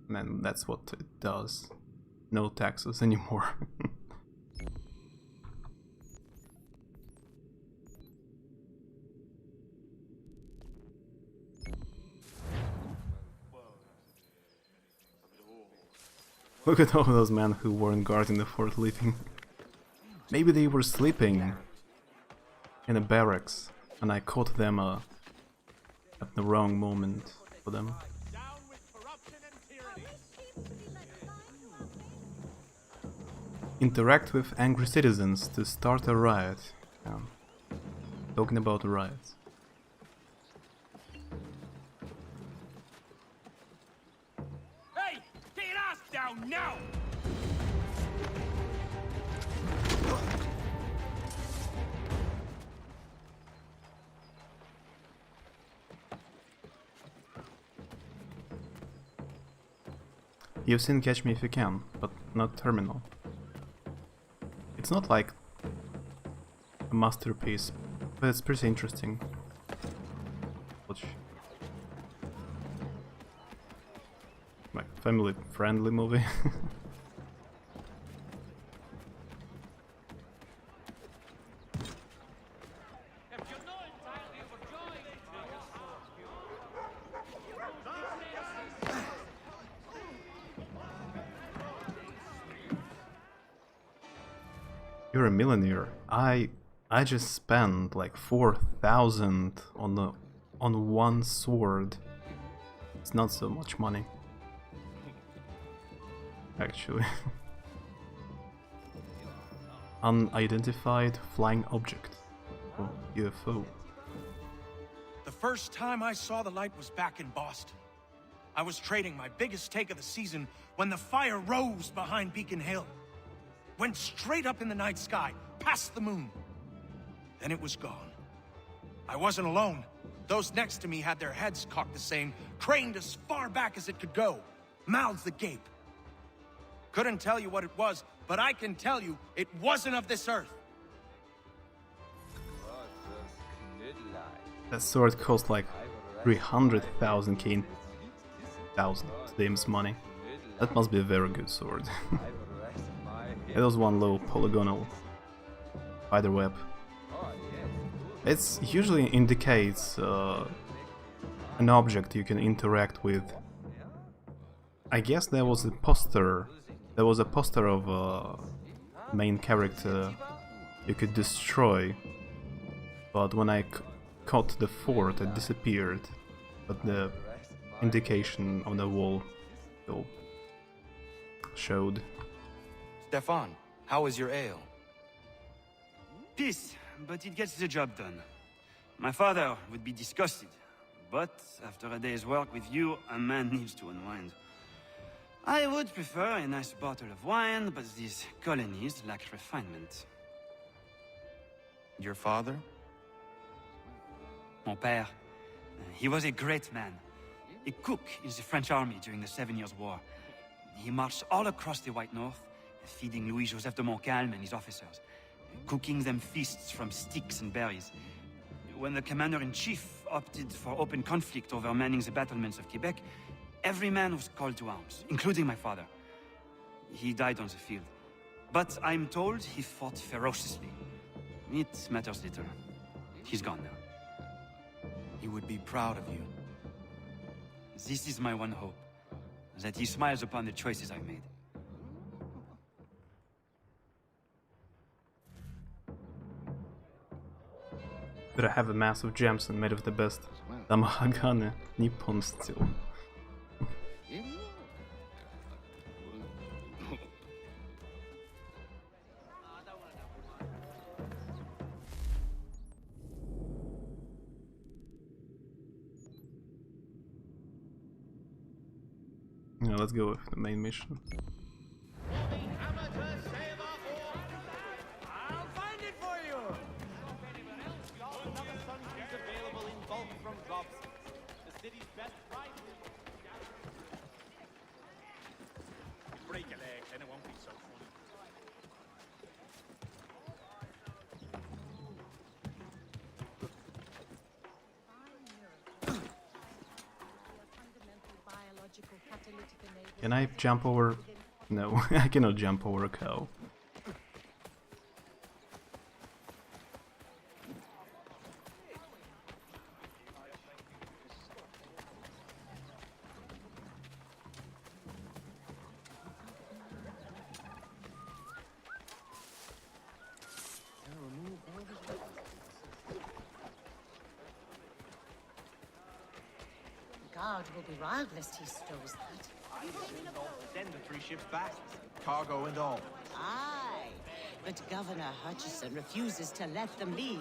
Man, that's what it does. No taxes anymore. Look at all those men who weren't guarding the fort leaving. Maybe they were sleeping in a barracks and I caught them at the wrong moment for them. Interact with angry citizens to start a riot. Yeah. Talking about riots. Hey, get your ass down now! You've seen Catch Me If You Can, but not Terminal. It's not like a masterpiece, but it's pretty interesting. Watch. family-friendly movie. You're a millionaire. I just spent like 4,000 on one sword. It's not so much money, actually. Unidentified flying object, or UFO. The first time I saw the light was back in Boston. I was trading my biggest take of the season when the fire rose behind Beacon Hill. Went straight up in the night sky, past the moon. Then it was gone. I wasn't alone. Those next to me had their heads cocked the same, craned as far back as it could go, mouths agape. Couldn't tell you what it was, but I can tell you it wasn't of this earth. That sword cost like 300,000 Kane. Dame's money. That must be a very good sword. It was one low polygonal spiderweb. It usually indicates an object you can interact with. I guess there was a poster. There was a poster of a main character you could destroy, but when I caught the fort, it disappeared. But the indication on the wall still showed. Stefan, how is your ale? Peace, but it gets the job done. My father would be disgusted, but after a day's work with you, a man needs to unwind. I would prefer a nice bottle of wine, but these colonies lack refinement. Your father? Mon père. He was a great man. A cook in the French army during the 7 Years' War. He marched all across the White North, feeding Louis-Joseph de Montcalm and his officers, cooking them feasts from sticks and berries. When the commander-in-chief opted for open conflict over manning the battlements of Quebec, every man was called to arms, including my father. He died on the field. But I'm told he fought ferociously. It matters little. He's gone now. He would be proud of you. This is my one hope, that he smiles upon the choices I've made. But I have a massive gemstone made of the best Tamahagane Nippon steel. Yeah, let's go with the main mission. Can I jump over? No, I cannot jump over a cow. Guard will be riled lest he stows that. Send the 3 ships back. Cargo and all. Aye, but Governor Hutchison refuses to let them leave.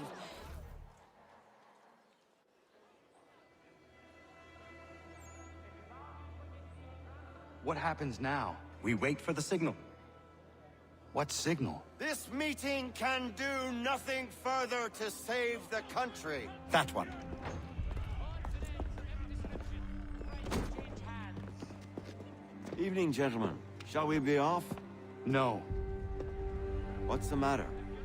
What happens now? We wait for the signal. What signal? This meeting can do nothing further to save the country. That one. Evening, gentlemen. Shall we be off? No. What's the matter?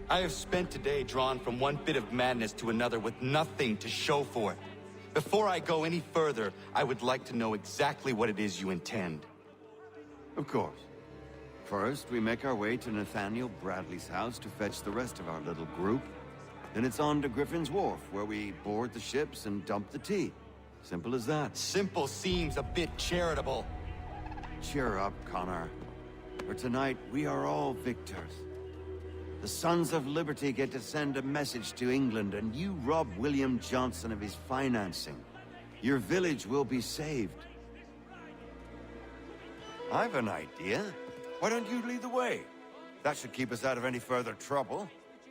I have spent today drawn from one bit of madness to another with nothing to show for it. Before I go any further, I would like to know exactly what it is you intend. Of course. First, we make our way to Nathaniel Bradley's house to fetch the rest of our little group. Then it's on to Griffin's Wharf, where we board the ships and dump the tea. Simple as that. Simple seems a bit charitable. Cheer up, Connor. For tonight, we are all victors. The Sons of Liberty get to send a message to England, and you rob William Johnson of his financing. Your village will be saved. I've an idea. Why don't you lead the way? That should keep us out of any further trouble.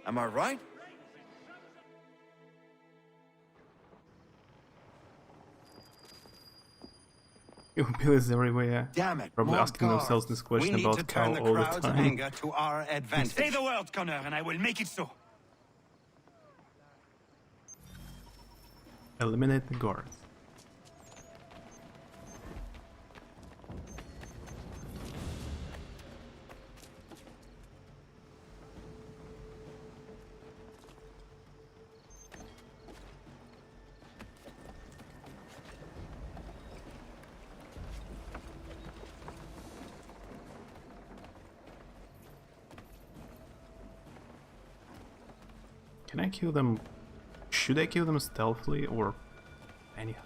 Am I right? Hillbillies everywhere. Damn it, Probably more asking themselves this question We need to about cow turn the all the crowd's time. anger to our advantage. Say the word, Connor, and I will make it so. Eliminate the guards. Can I kill them? Should I kill them stealthily or anyhow?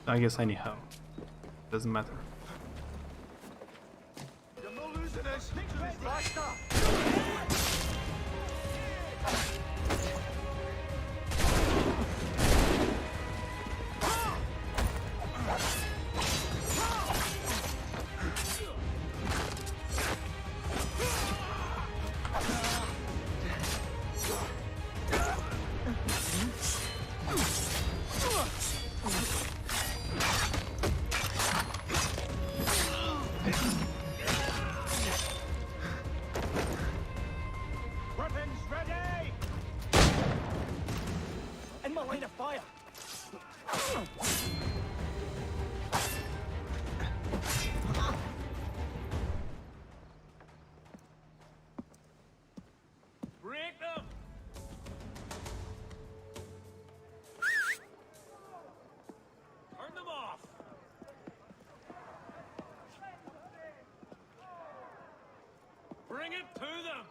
I guess anyhow. Doesn't matter. You're not losing us. Faster. Weapons ready! In my line of fire! Break them! Turn them off! Bring it to them!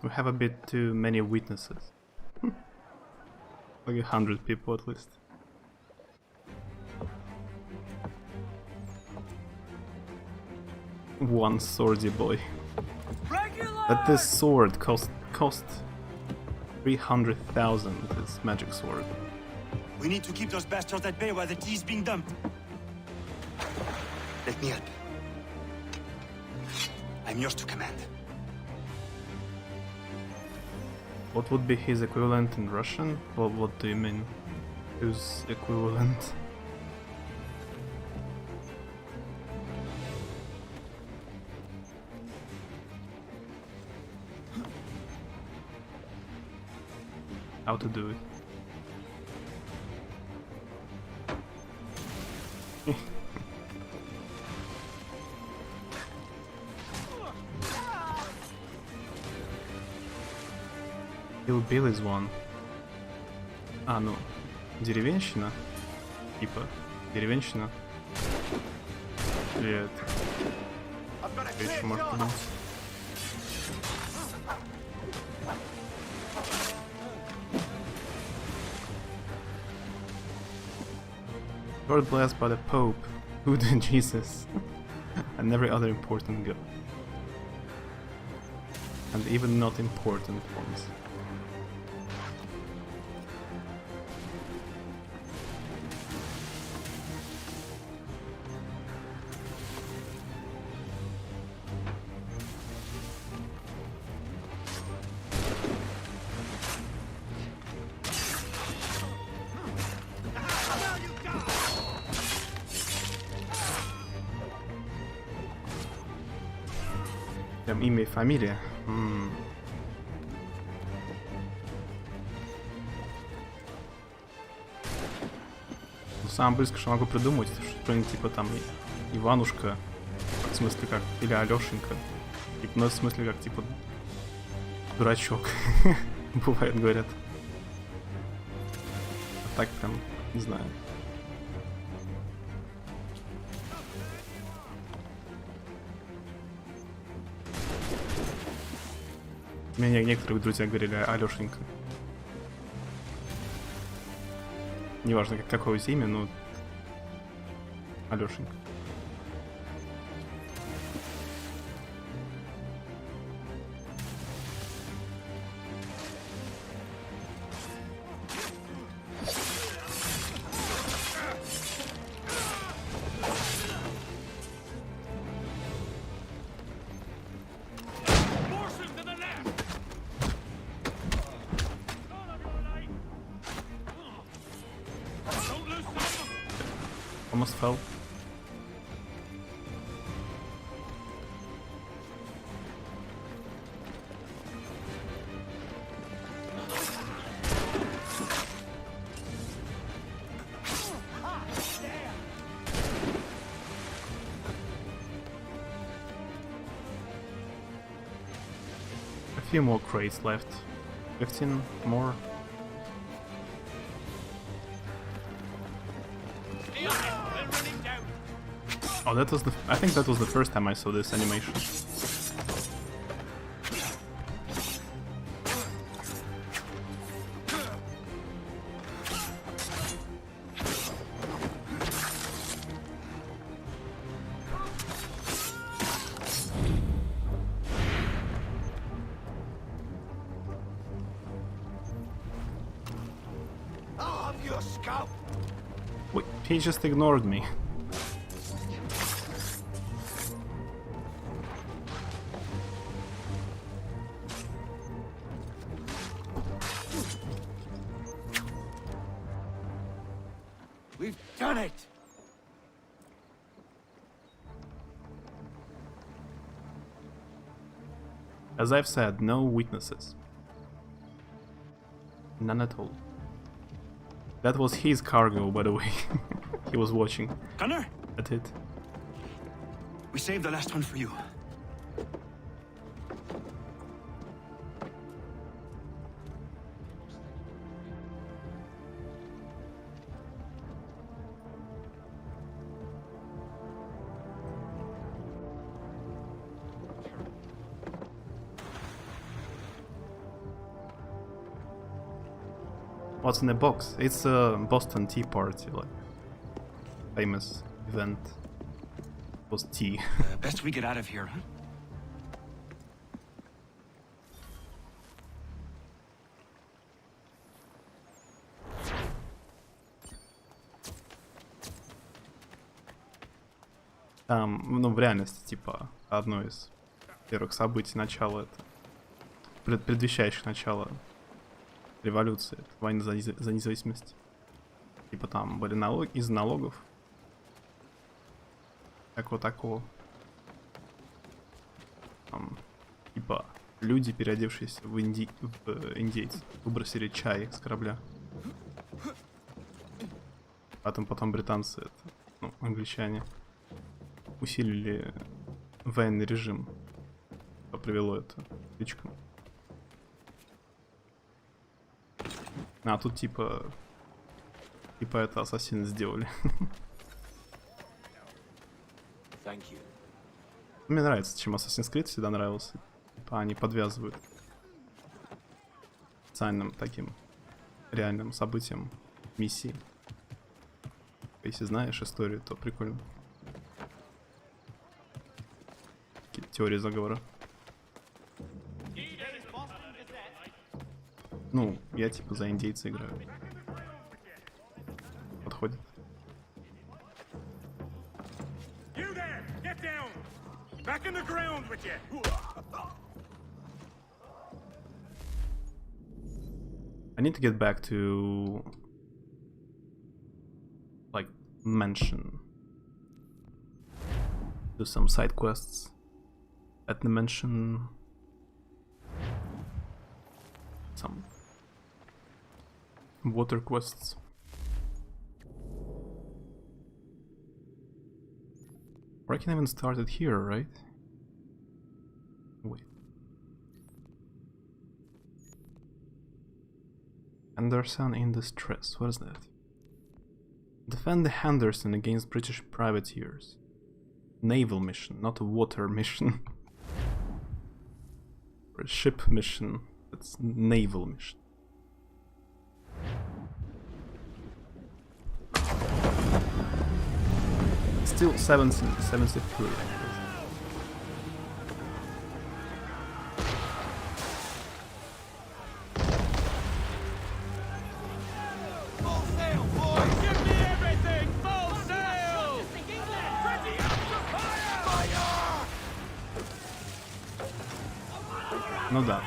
We have a bit too many witnesses. Like 100 people at least. One swordy boy. But this sword cost 300,000. This magic sword. We need to keep those bastards at bay while the tea is being dumped. Let me help. I'm yours to command. What would be his equivalent in Russian? Well, what do you mean? Whose equivalent? How to do it? Hillbillies one. А, ну, деревенщина? Типа, деревенщина? Или это? Еще может быть. Lord blessed by the Pope, Buddha and Jesus, and every other important god. And even not important ones. Прям имя и фамилия. Ну, самое близкое, что могу придумать, что-нибудь типа там Иванушка, в смысле как, или Алешенька. Типа, ну, в смысле как, типа, дурачок. Бывает, говорят. А так прям, не знаю. Мне некоторые друзья говорили Алешенька. Неважно, какое у тебя имя, но Алешенька. Almost fell. A few more crates left. 15 more. Oh, that was I think that was the first time I saw this animation. I'll have your scalp. Wait, he just ignored me. We've done it! As I've said, no witnesses. None at all. That was his cargo, by the way. He was watching. Connor? That's it. We saved the last one for you. What's in the box? It's a Boston Tea Party, like famous event. It was tea. Best we get out of here, huh? Там, ну, в реальности, типа, одно из первых событий начала это, предвещающих начало революции, войны за независимость. Типа там были налоги, из налогов. Такого такого. Там, типа, люди, переодевшиеся в индейцев, выбросили чай с корабля. Потом британцы, это, ну, англичане, усилили военный режим, что привело это к стычкам. А тут типа это ассасины сделали. Мне нравится, чем Assassin's Creed всегда нравился. Типа они подвязывают специальным таким реальным событиям миссии. Если знаешь историю, то прикольно. Теория заговора. Ну, я типа за индейца играю. Подходит. I need to get back to like mansion. Do some side quests. Let me mention some water quests. Or I can even start it here, right? Wait. Henderson in distress. What is that? Defend the Henderson against British privateers. Naval mission, not a water mission. Or a ship mission. It's naval mission. Still 73. Full sail, boys! Give me everything! Full sail! Ready up to fire! Fire! Ну да,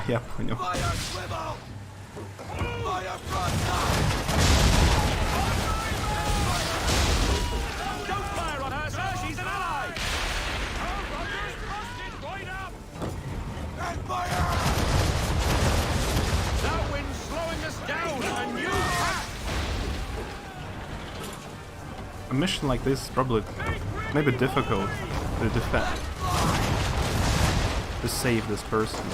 я понял. Fire swivel! Fire broadside! Don't fire on her, sir! She's an ally! Our Rogers busted right up! And fire! That wind's slowing us down! A new path! A mission like this is probably maybe difficult to defend. To save this person.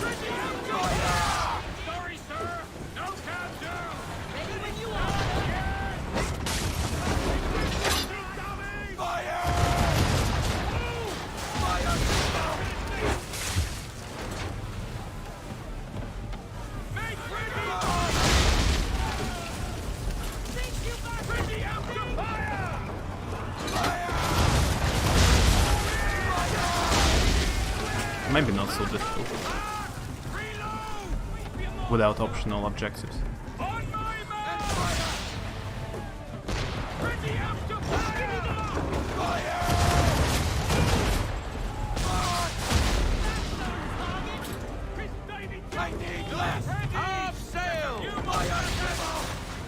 Sorry, sir! No can do! Ready when you are! Fire! Fire! Make ready! Ready out to fire! Maybe not so difficult. Without optional objectives.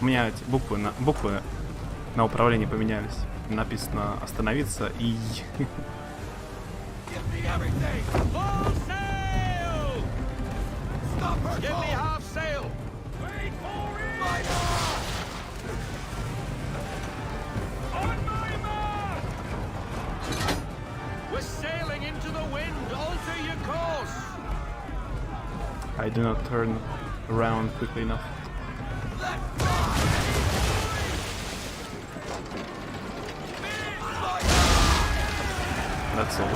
У меня эти буквы на управлении поменялись. Написано остановиться и... Give me everything! Full sail! Stop her! Give me half sail! Wait for it! Fire! On my mark! We're sailing into the wind! Alter your course! I do not turn around quickly enough. That's all.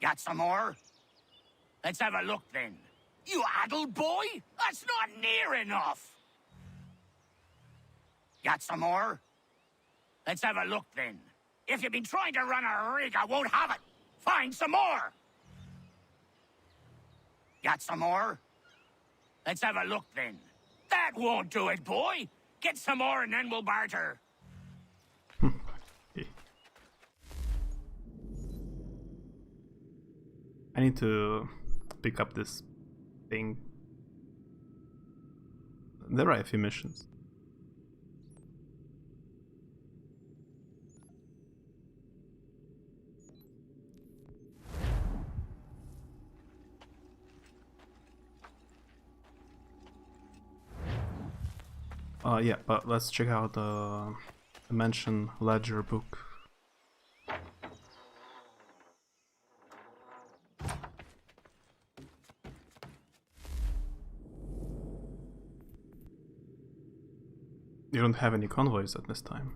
Got some more? Let's have a look then. You addled boy? That's not near enough. Got some more? Let's have a look then. If you've been trying to run a rig, I won't have it. Find some more. Got some more? Let's have a look then. That won't do it, boy. Get some more and then we'll barter. I need to pick up this thing. There are a few missions. Yeah, but let's check out the Dimension Ledger book. You don't have any convoys at this time.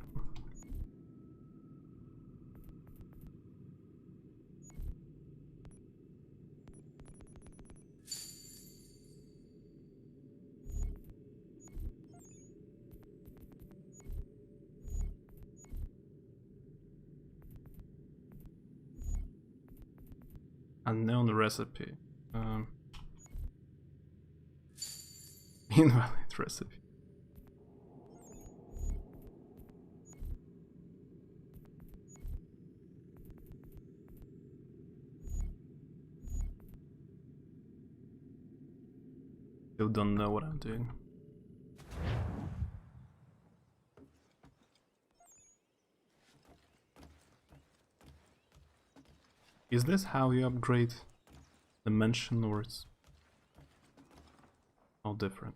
Unknown recipe. Invalid recipe. Still don't know what I'm doing. Is this how you upgrade the mansion, or it's all different?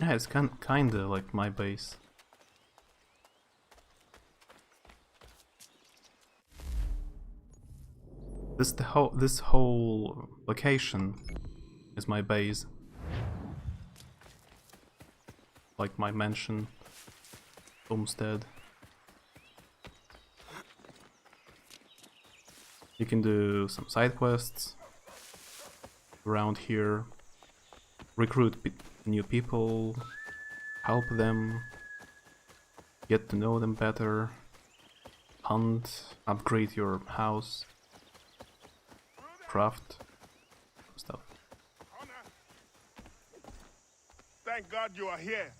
Yeah, it's kinda like my base. This whole location is my base. Like my mansion, homestead. You can do some side quests around here, recruit new people, help them, get to know them better, hunt, upgrade your house, craft stuff. Thank God you are here.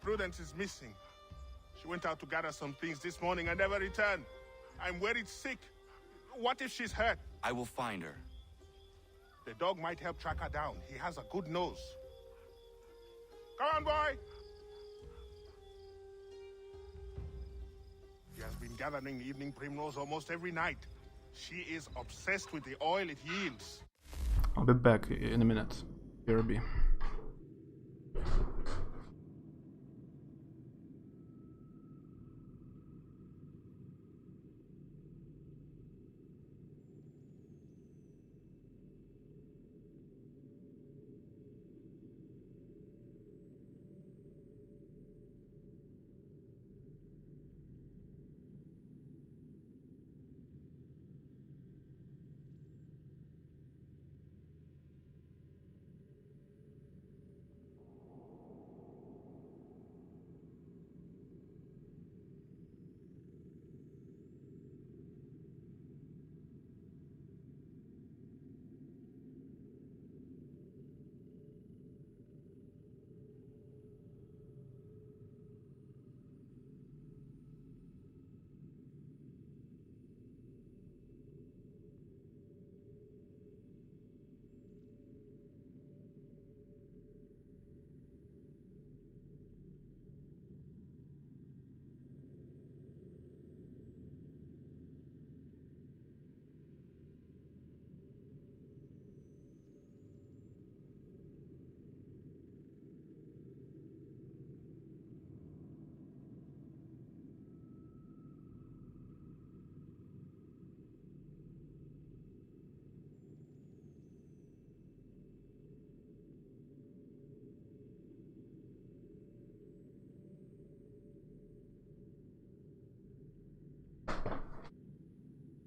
Prudence is missing. She went out to gather some things this morning and never returned. I'm worried sick. What if she's hurt? I will find her. The dog might help track her down. He has a good nose. Come on, boy! He has been gathering evening primrose almost every night. She is obsessed with the oil it yields. I'll be back in a minute. BRB.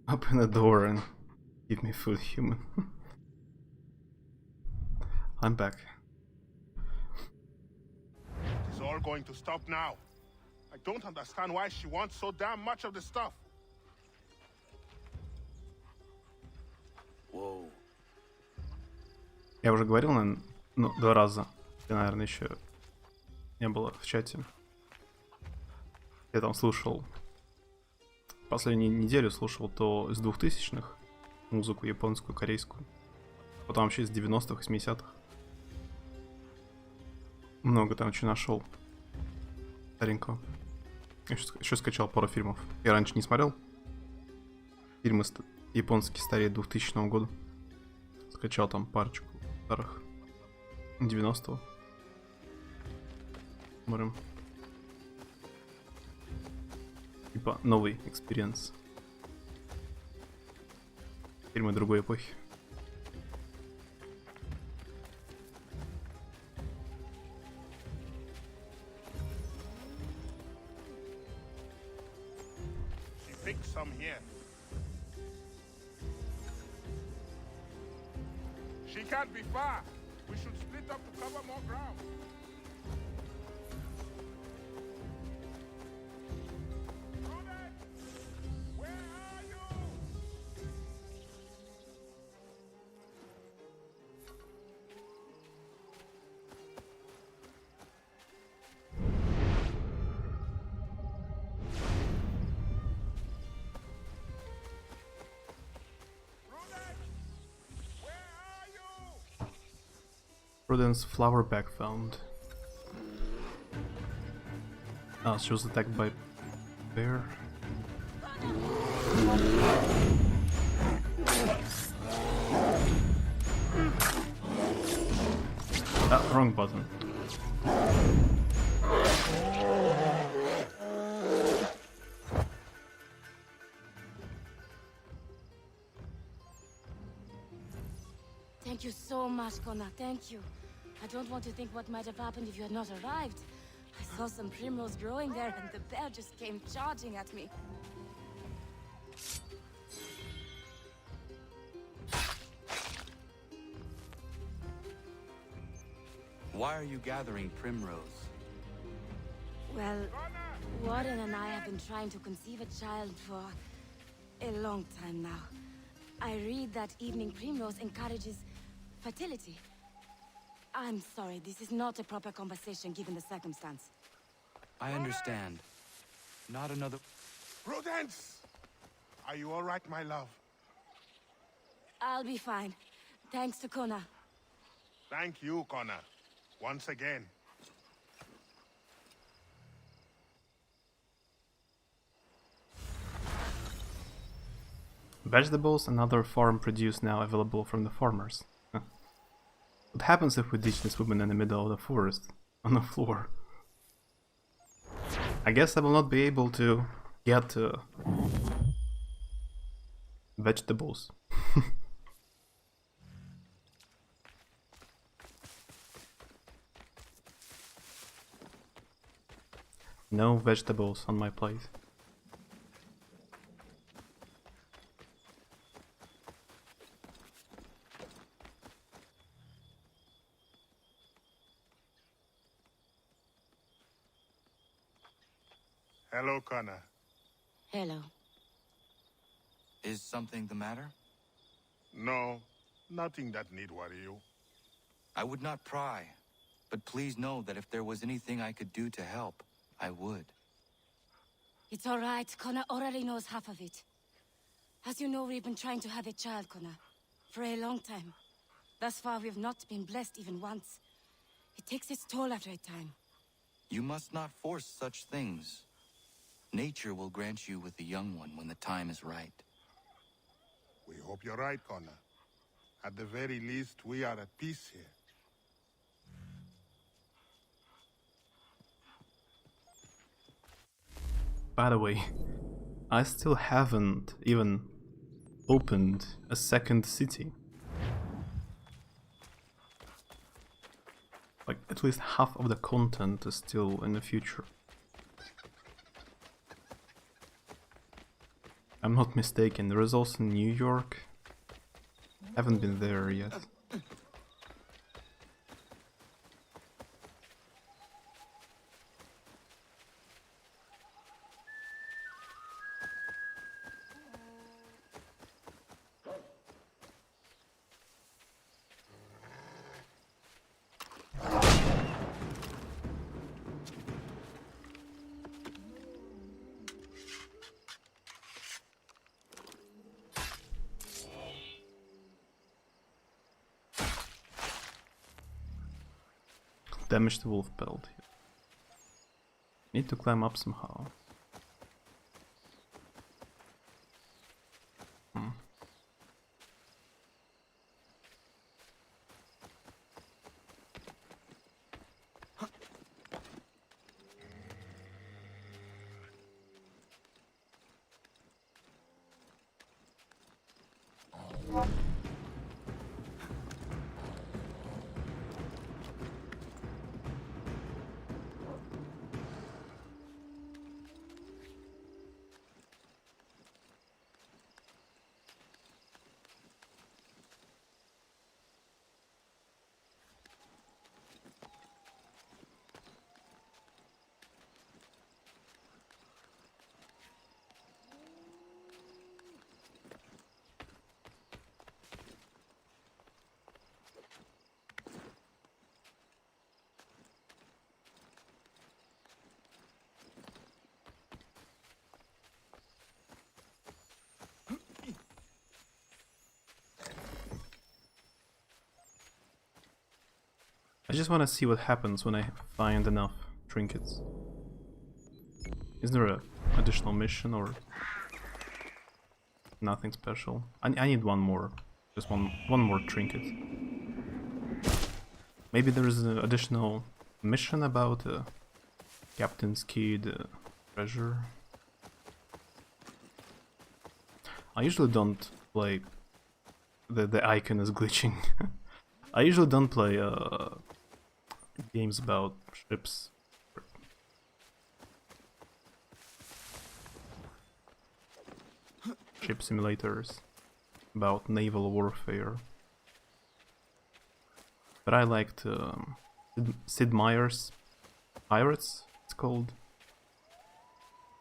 Open the door and give me food, human. I'm back. It's all going to stop now. I don't understand why she wants so damn much of the stuff. Whoa. Я уже говорил, наверное, ну, 2 раза. Ты, наверное, еще не было в чате. Я там слушал. Последнюю неделю слушал то из 2000-х музыку японскую, корейскую. Потом вообще из 90-х, 80-х. Много там чего нашел. Старенького. Еще скачал пару фильмов. Я раньше не смотрел. Фильмы японские старее 2000 года. Скачал там парочку старых 90-го. Смотрим. И Типа новый экспириенс. Фильмы другой эпохи. Pick some here. She can't be far. We should split up to cover more ground. Where are you? Prudence flower bag found. Ah, she was attacked by bear. Ah, wrong button. Thank you so much, Connor. Thank you. I don't want to think what might have happened if you had not arrived. I saw some primrose growing there, and the bear just came charging at me. Why are you gathering primrose? Well, Warden and I have been trying to conceive a child for a long time now. I read that evening primrose encourages fertility. I'm sorry, this is not a proper conversation given the circumstance. I understand. Not another... Prudence! Are you all right, my love? I'll be fine. Thanks to Connor. Thank you, Connor. Once again. Vegetables and other farm produce now available from the farmers. Huh. What happens if we ditch this woman in the middle of the forest, on the floor? I guess I will not be able to get vegetables. No vegetables on my plate. Hello, Connor. Hello. Is something the matter? No, nothing that need worry you. I would not pry, but please know that if there was anything I could do to help, I would. It's all right. Connor already knows half of it. As you know, we've been trying to have a child, Connor, for a long time. Thus far, we've not been blessed even once. It takes its toll after a time. You must not force such things. Nature will grant you with a young one when the time is right. We hope you're right, Connor. At the very least, we are at peace here. By the way, I still haven't even opened a second city. Like, at least half of the content is still in the future. I'm not mistaken, there is also New York. Haven't been there yet. Damage the wolf pelt. Need to climb up somehow. I just want to see what happens when I find enough trinkets. Is there a additional mission or nothing special? I need one more, just one more trinket. Maybe there's an additional mission about Captain's Kid treasure. I usually don't play. The icon is glitching. I usually don't play games about ships. Ship simulators about naval warfare. But I liked Sid Meier's Pirates, it's called.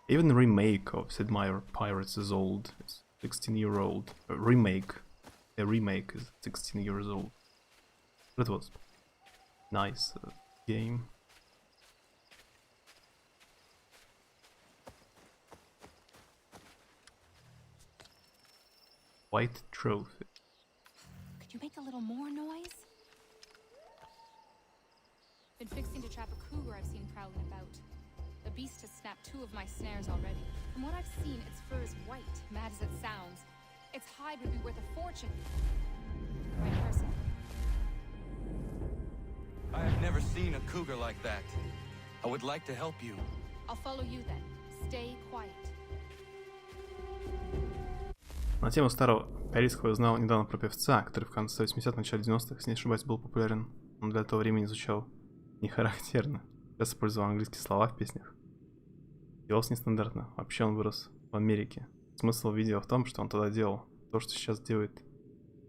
Even the remake of Sid Meier Pirates is old. It's 16-year-old. A remake is 16 years old. But it was nice game. White trophy. Could you make a little more noise? Been fixing to trap a cougar I've seen prowling about. The beast has snapped 2 of my snares already. From what I've seen, its fur is white, mad as it sounds. Its hide would be worth a fortune. The right person. I have never seen a cougar like that. I would like to help you. I'll follow you then. Stay quiet. На тему старого корейского я узнал недавно про певца, который в конце 80-х, начале 90-х, если не ошибаюсь, был популярен. Он для того времени звучал не характерно. Сейчас использовал английские слова в песнях. Делался нестандартно. Вообще он вырос в Америке. Смысл видео в том, что он тогда делал то, что сейчас делает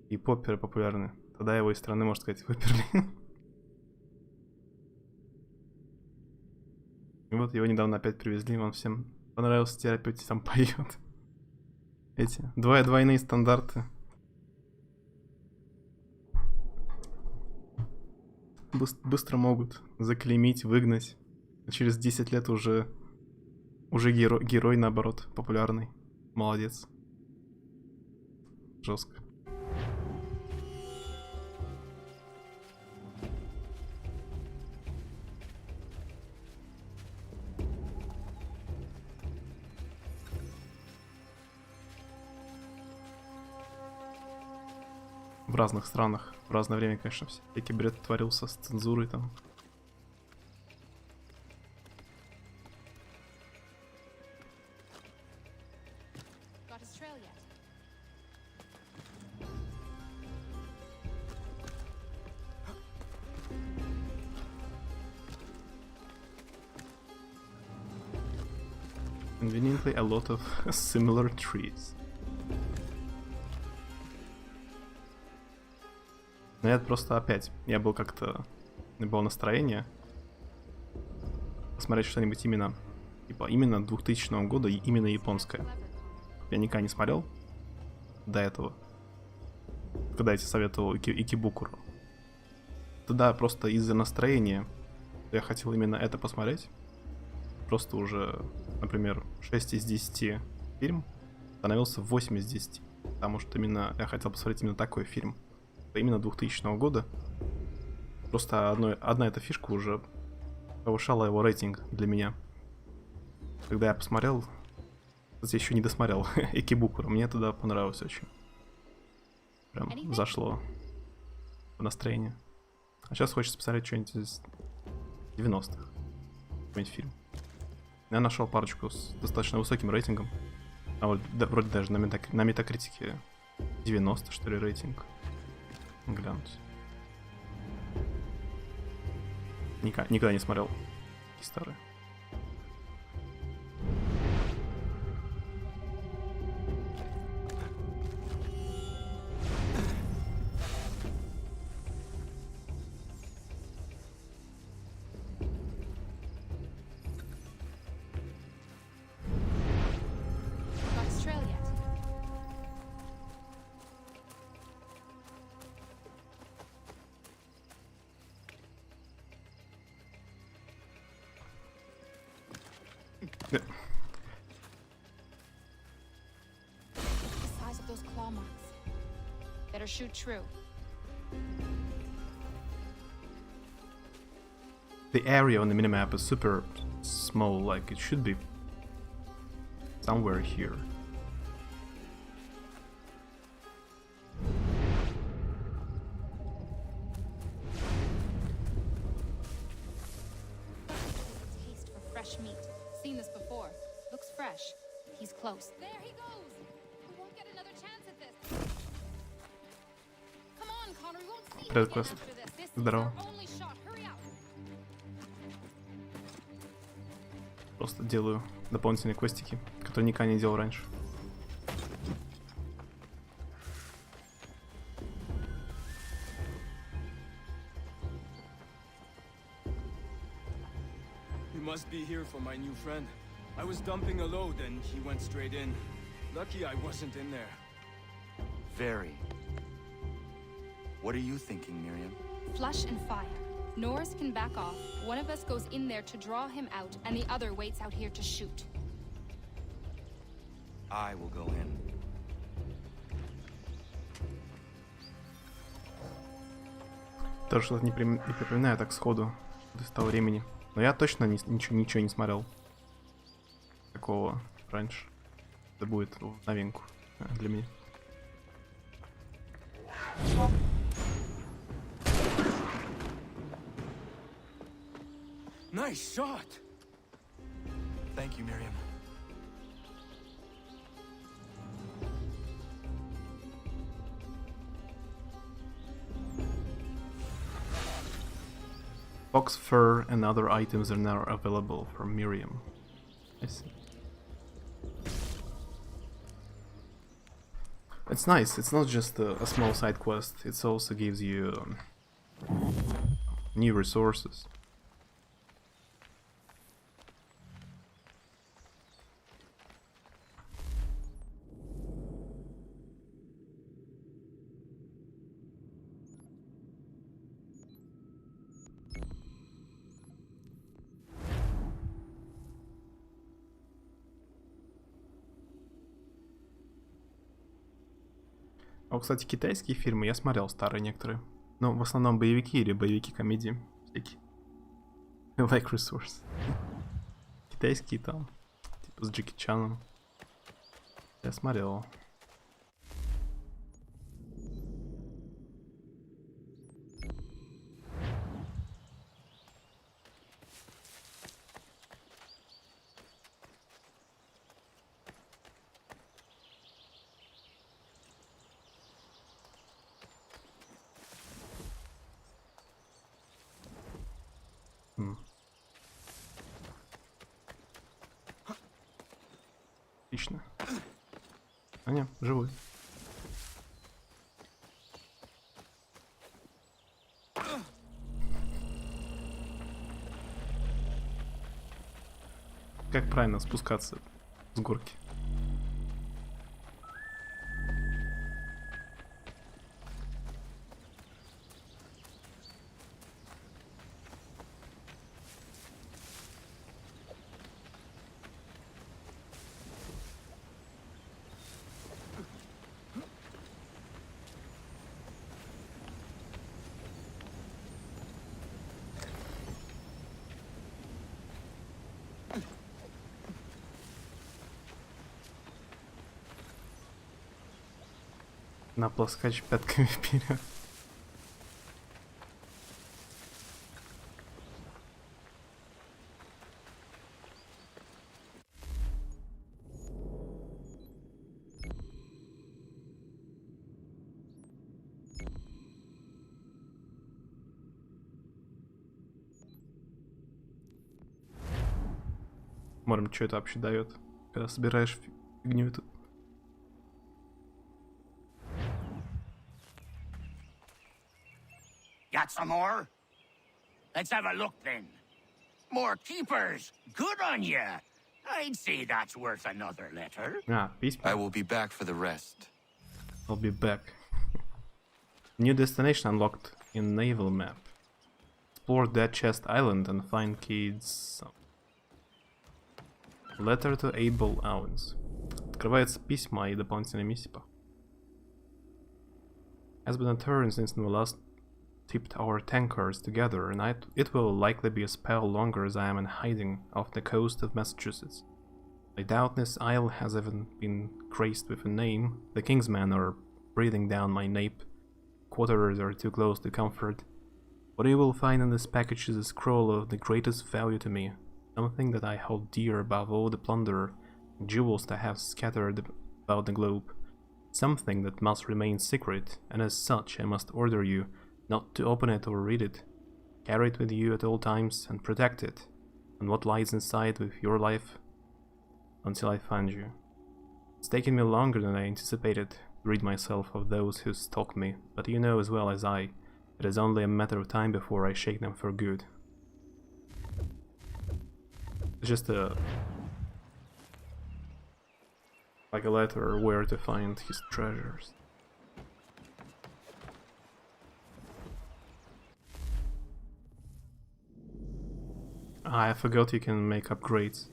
и поперы популярны. Тогда его из страны, можно сказать, выперли. И вот его недавно опять привезли, он всем понравился, теперь опять там поет. Эти двойные стандарты. Быстро могут заклеймить, выгнать. А через 10 лет уже герой, наоборот, популярный. Молодец. Жестко. В разных странах, в разное время, конечно, всякий бред творился с цензурой там. Conveniently, a lot of similar trees. Но я просто опять, я был как-то, было настроение посмотреть что-нибудь именно 2000 года, и именно японское. Я никогда не смотрел до этого, когда я тебе советовал Икебукуру. Тогда просто из-за настроения я хотел именно это посмотреть. Просто уже, например, 6 из 10 фильм становился 8 из 10. Потому что именно я хотел посмотреть именно такой фильм. Именно 2000 года. Просто одна эта фишка уже повышала его рейтинг для меня. Когда я посмотрел, кстати, еще не досмотрел Икебукуру, мне тогда понравилось очень. Прям зашло в настроение. А сейчас хочется посмотреть что-нибудь из 90-х. Какой-нибудь фильм. Я нашел парочку с достаточно высоким рейтингом. А вот да, вроде даже на метакритике 90, что ли, рейтинг. Глянуть. Никогда не смотрел такие старые. Got a trail yet? Yeah. The size of those claw marks. Better shoot true. The area on the minimap is super small, like it should be somewhere here. Taste for fresh meat. Seen this before. Looks fresh. He's close. There he goes! We won't get another chance at this. Come on, Connor, we won't see him Red again quest. after this. This is Здорово. our only shot. Hurry up! Просто делаю дополнительные квестики, которые никогда не делал раньше. You must be here for my new friend. I was dumping a load and he went straight in. Lucky I wasn't in there. Very. What are you thinking, Miriam? Flush and fire. Norris can back off. One of us goes in there to draw him out, and the other waits out here to shoot. I will go in. Тоже что-то не припоминаю так сходу до того времени. Но я точно ничего не смотрел такого раньше. Это будет в новинку для меня. Nice shot! Thank you, Miriam. Fox fur and other items are now available for Miriam. I see. It's nice. It's not just a small side quest. It also gives you new resources. А, кстати, китайские фильмы я смотрел старые некоторые. Но в основном боевики или боевики-комедии всякие. Like Resource. Китайские там, типа с Джеки Чаном. Я смотрел. Отлично. А не, живой. Как правильно спускаться с горки? На плоскач пятками вперед. Смотрим, что это вообще дает, когда собираешь фигню эту. Got some more? Let's have a look then. More keepers. Good on ya. I'd say that's worth another letter. I will be back for the rest. I'll be back. New destination unlocked in naval map. Explore Dead Chest Island and find kids. Letter to Able Owens. Открываются письма и дополнительные миссии. Has been a turn since we last tipped our tankers together, and it will likely be a spell longer as I am in hiding off the coast of Massachusetts. I doubt this isle has even been graced with a name. The king's men are breathing down my nape. Quarters are too close to comfort. What you will find in this package is a scroll of the greatest value to me, something that I hold dear above all the plunder and jewels that I have scattered about the globe, something that must remain secret, and as such I must order you not to open it or read it. Carry it with you at all times and protect it, and what lies inside with your life, until I find you. It's taken me longer than I anticipated to rid myself of those who stalk me, but you know as well as I, it is only a matter of time before I shake them for good. It's just like a letter where to find his treasures. I forgot you can make upgrades.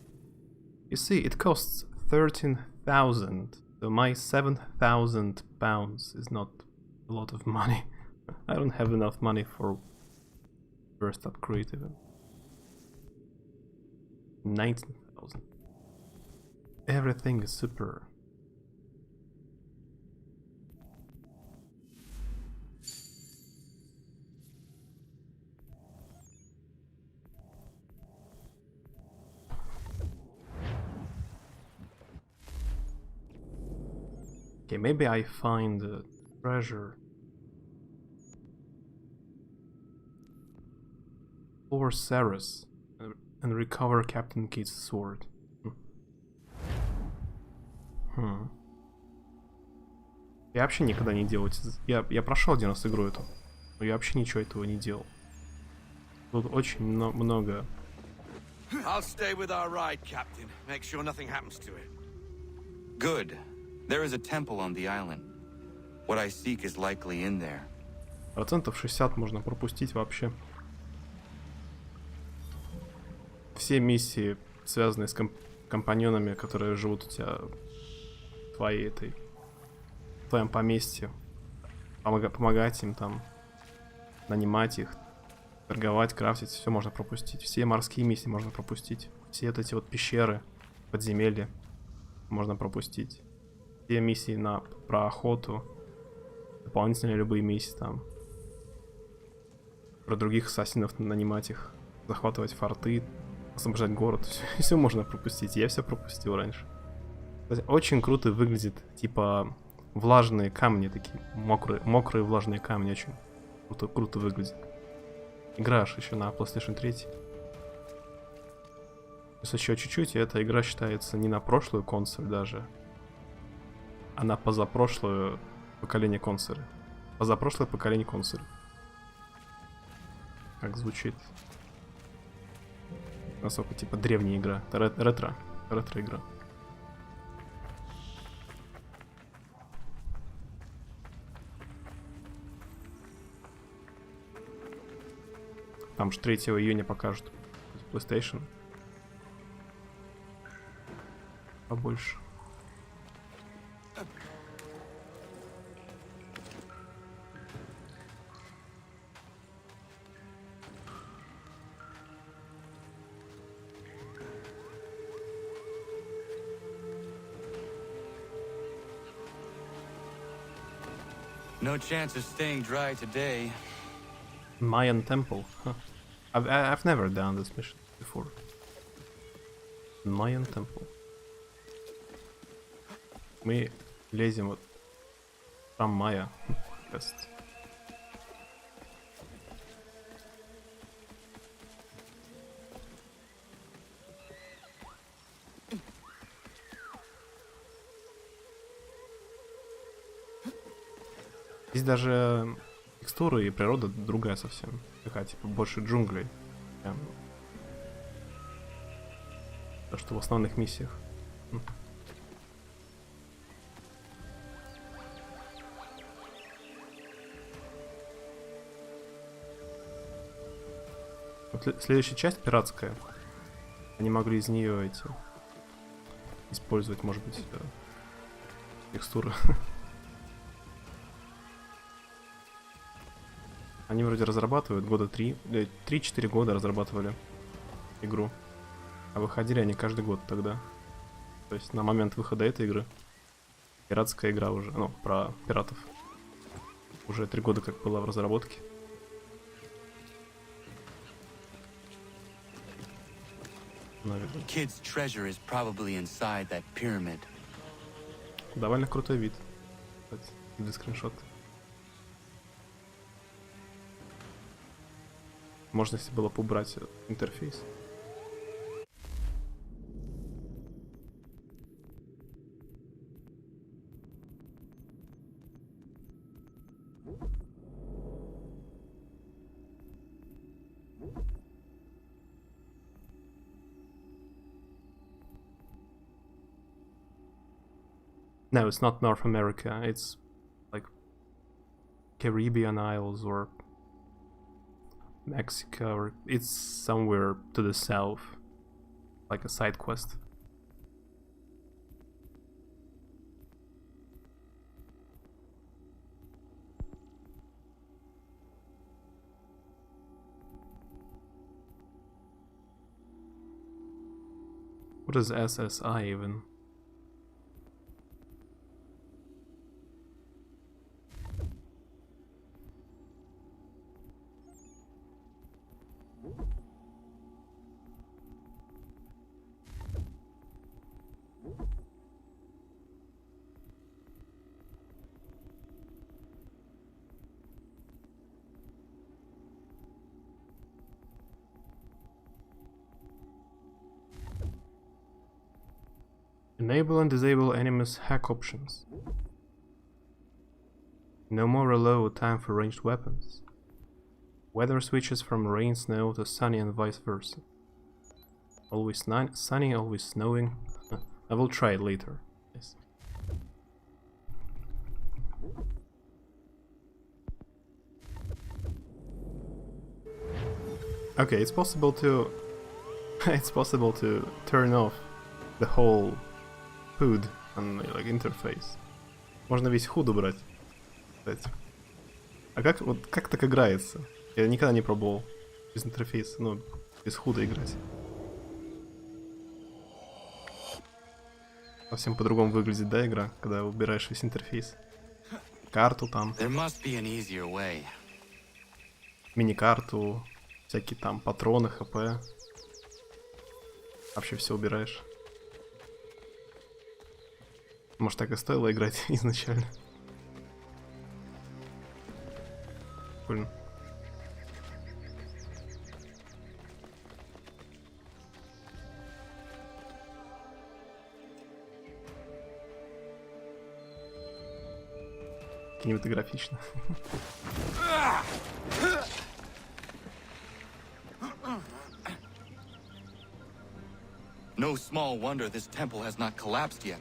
You see, it costs 13,000, so my 7,000 pounds is not a lot of money. I don't have enough money for first upgrade even. 19,000. Everything is super. Okay, maybe I find a treasure. Or Saris and recover Captain Kidd's sword. Я вообще никогда не делал. Я прошел один раз игру эту, но я вообще ничего этого не делал. Тут очень много. I'll stay with Aurai, Captain. Make sure nothing happens to it. Good. There is a temple on the island. What I seek is likely in there. 60% можно пропустить вообще. Все миссии, связанные с компаньонами, которые живут у тебя в твоем поместье. Помогать им там, нанимать их, торговать, крафтить, все можно пропустить. Все морские миссии можно пропустить. Все вот эти вот пещеры, подземелья можно пропустить. Все миссии про охоту, дополнительные любые миссии там. Про других ассасинов нанимать их, захватывать форты, освобождать город. Все можно пропустить. Я все пропустил раньше. Кстати, очень круто выглядит, типа влажные камни такие, мокрые влажные камни, очень круто выглядит. Играешь еще на PlayStation 3. Если еще чуть-чуть, и эта игра считается не на прошлую консоль даже, а на позапрошлое поколение консоли. Позапрошлое поколение консоли. Как звучит. Насколько типа древняя игра. Ретро игра. Там же 3 июня покажут PlayStation. Побольше. No chance of staying dry today. Mayan temple. Huh. I've never done this mission before. Mayan temple. Мы лезем вот там Майя. Тест. Здесь даже текстуры и природа другая совсем. Такая, типа, больше джунглей. Прям. То, что в основных миссиях. Вот следующая часть пиратская. Они могли из нее эти использовать, может быть, текстуры. Они вроде разрабатывают года 3-4 года разрабатывали игру. А выходили они каждый год тогда. То есть на момент выхода этой игры пиратская игра уже, ну, про пиратов. Уже 3 года как была в разработке. Kid's treasure is probably inside that pyramid. Довольно крутой вид. Кстати, для скриншот. Можно, если было поубрать интерфейс. No, it's not North America. It's like Caribbean Isles or Mexico, or it's somewhere to the south, like a side quest. What is SSI even? Enable and disable enemies' hack options. No more reload time for ranged weapons. Weather switches from rain, snow to sunny and vice versa. Always sunny, always snowing. I will try it later. Yes. Okay, it's possible to turn off the whole HUD on like interface. Можно весь HUD убрать, кстати. А как так играется? Я никогда не пробовал без интерфейса, ну, без HUD играть. Совсем по-другому выглядит, да, игра, когда убираешь весь интерфейс. Карту там. Мини-карту, всякие там патроны, ХП. Вообще все убираешь. Может, так и стоило играть изначально. Прикольно. Кинематографично. No small wonder this temple has not collapsed yet.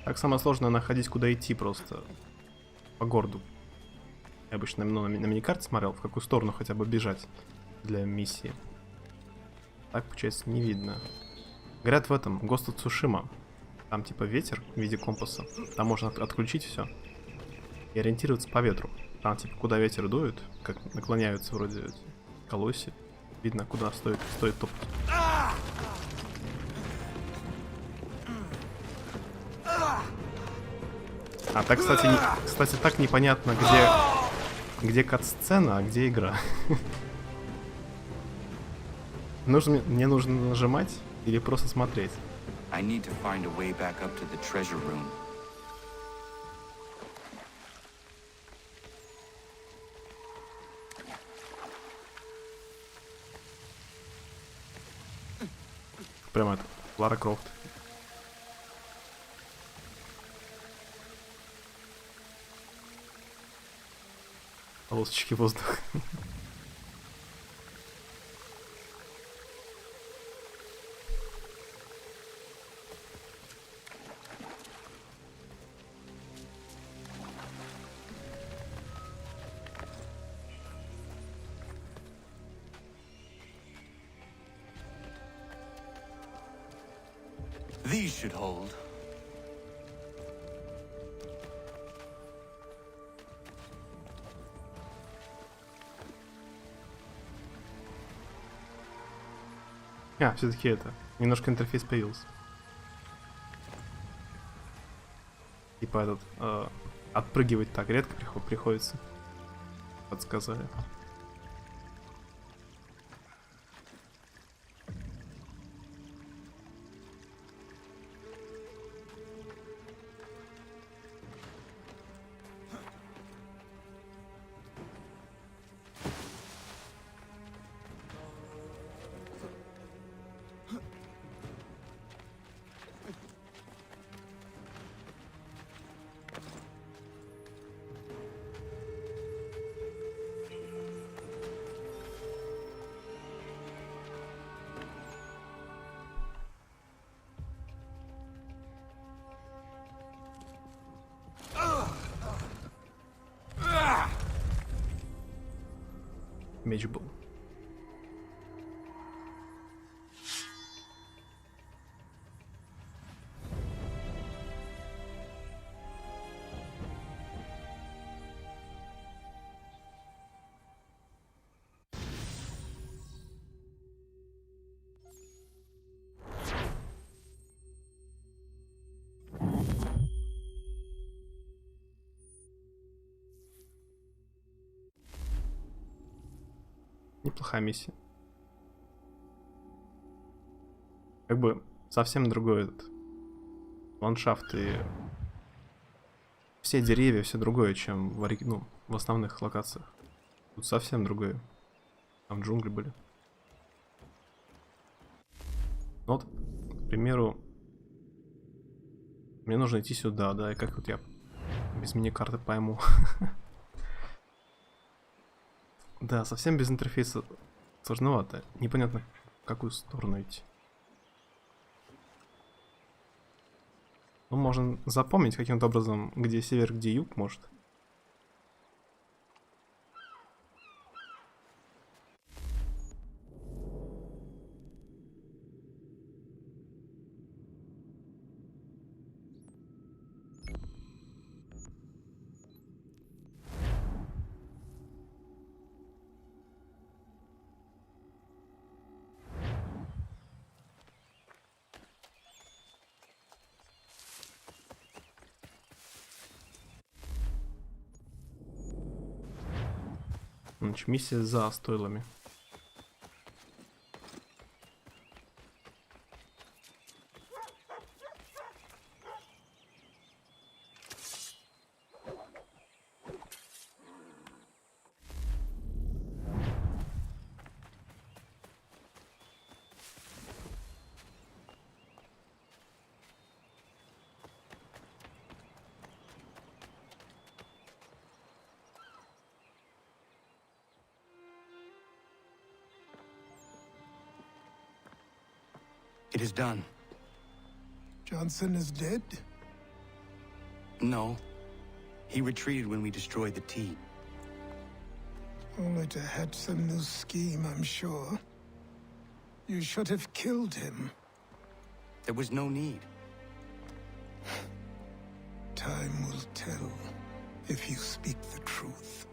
Так самое сложное находить, куда идти просто. По городу. Я обычно на миникарте смотрел, в какую сторону хотя бы бежать для миссии. Так, получается, не видно. Говорят, в этом, Ghost of Tsushima. Там типа ветер в виде компаса. Там можно отключить все. И ориентироваться по ветру. Там типа куда ветер дует, как наклоняются вроде эти колосья. Видно, куда стоит топать. А так, кстати, так непонятно, где кат-сцена, а где игра. Мне нужно нажимать или просто смотреть? I need to find a way back up to the treasure room. Прямо это, Лара Крофт. Полосочки воздуха. These should hold. Все-таки это. Немножко интерфейс появился. Типа этот отпрыгивать так редко приходится. Подсказали. Меч был. Неплохая миссия. Как бы совсем другой этот ландшафт и все деревья, все другое, чем в основных локациях. Тут совсем другое. Там джунгли были. Вот, к примеру, мне нужно идти сюда, да, и как вот я без мини-карты пойму. Да, совсем без интерфейса сложновато. Непонятно, в какую сторону идти. Ну, можно запомнить каким-то образом, где север, где юг, может. Значит, миссия за стойлами. It is done. Johnson is dead? No. He retreated when we destroyed the tea. Only to hatch some new scheme, I'm sure. You should have killed him. There was no need. Time will tell if you speak the truth.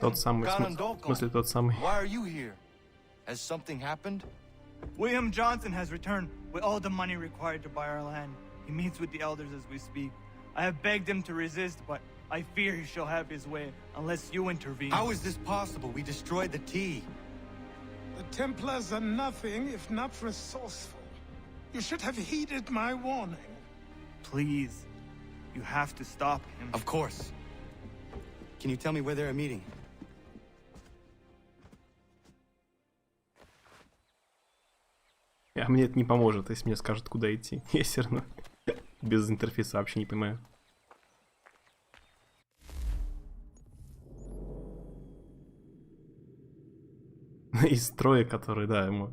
Тот самый, в смысле тот самый. Why are you here? Has something happened? William Johnson has returned with all the money required to buy our land. He meets with the elders as we speak. I have begged him to resist, but I fear he shall have his way, unless you intervene. How is this possible? We destroyed the tea. The Templars are nothing if not resourceful. You should have heeded my warning. Please. You have to stop him. Of course. Can you tell me where they're meeting? А мне это не поможет, если мне скажут, куда идти. Я все равно без интерфейса вообще не понимаю. Из строя, который, да, ему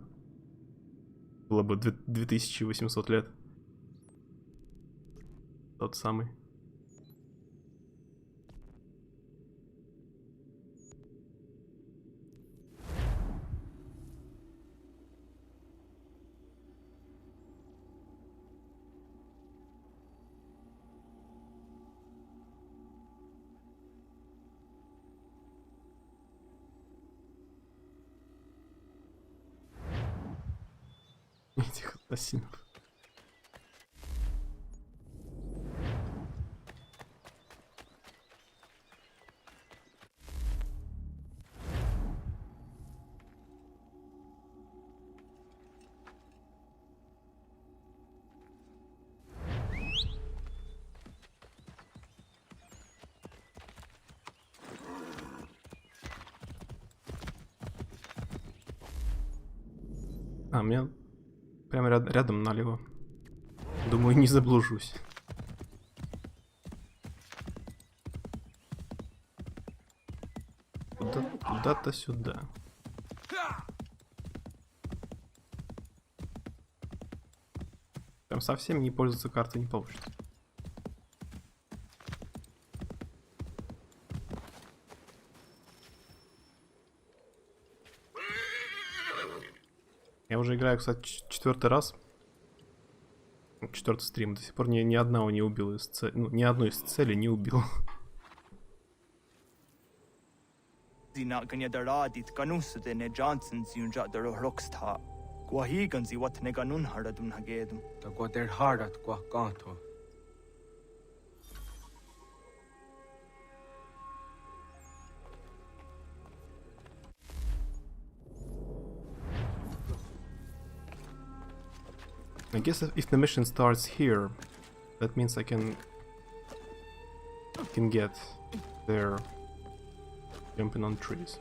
было бы 2800 лет. Тот самый. Этих ассасинов. А, мне прямо рядом налево. Думаю, не заблужусь. Куда-то сюда. Прям совсем не пользоваться картой не получится. Я уже играю, кстати, 4-й раз. 4-й стрим. До сих пор ни одного не убил из цели. Ну, ни одной из целей не убил. I guess if the mission starts here, that means I can get there jumping on trees.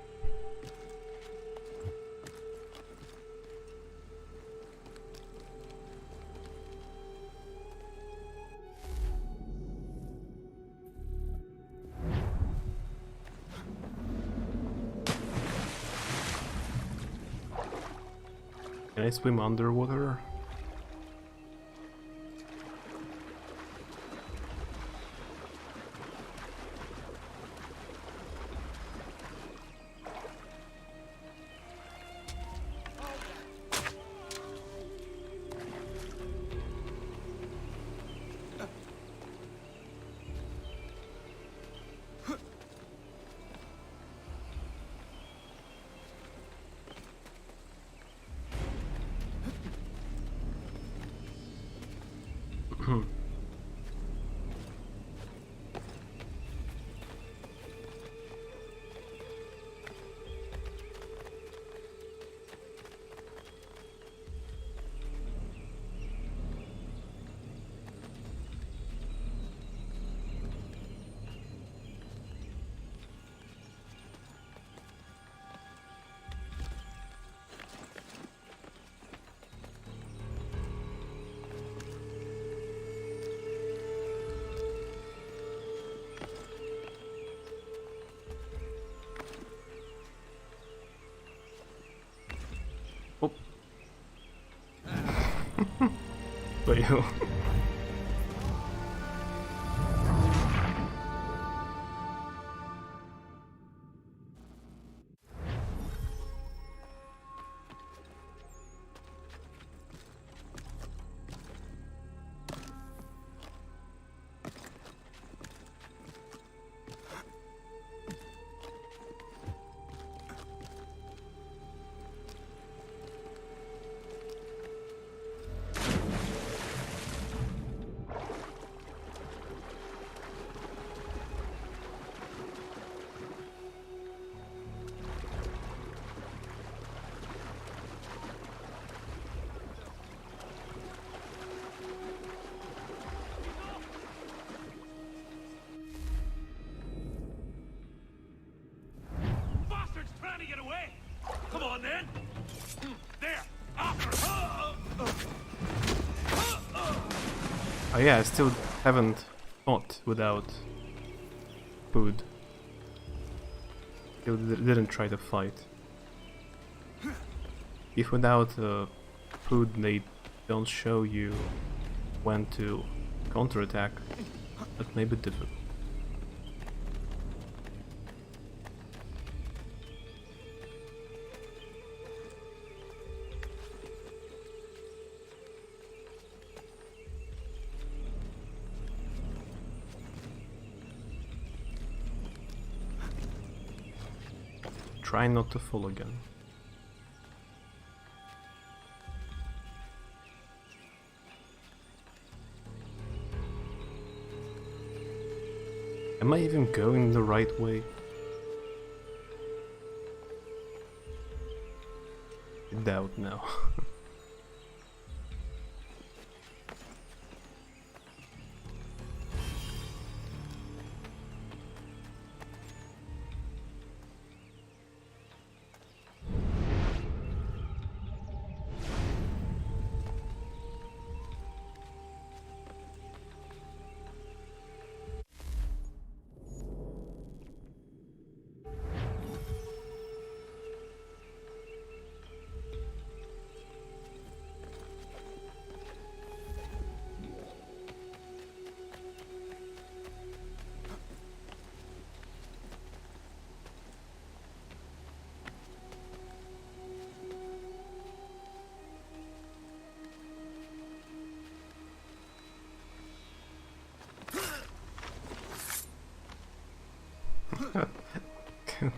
Can I swim underwater? Понял. Oh yeah, I still haven't fought without food. Still didn't try to fight. If without food they don't show you when to counterattack, that may be difficult. Try not to fall again. Am I even going the right way? I doubt now.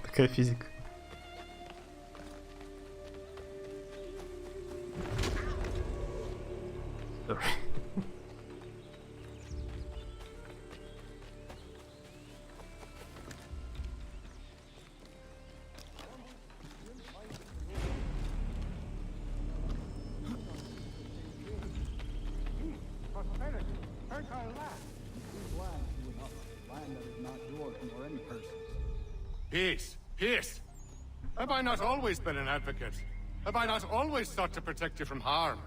Такая физика. Sorry. Peace! Peace! Have I not always been an advocate? Have I not always sought to protect you from harm?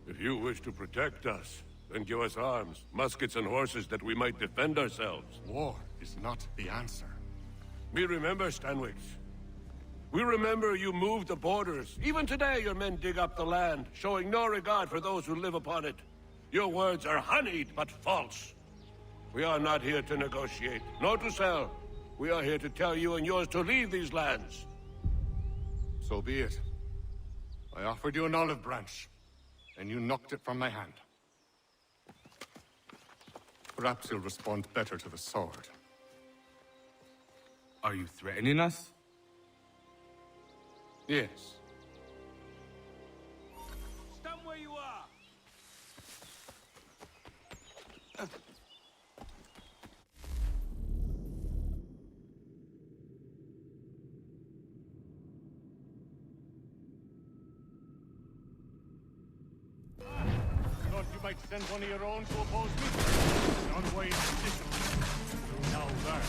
If you wish to protect us, then give us arms, muskets and horses that we might defend ourselves. War is not the answer. We remember, Stanwix. We remember you moved the borders. Even today your men dig up the land, showing no regard for those who live upon it. Your words are honeyed, but false. We are not here to negotiate, nor to sell. We are here to tell you and yours to leave these lands. So be it. I offered you an olive branch, and you knocked it from my hand. Perhaps you'll respond better to the sword. Are you threatening us? Yes. Stand where you are! Thought you might send one of your own to oppose me? Not why it's discipline. You now learn.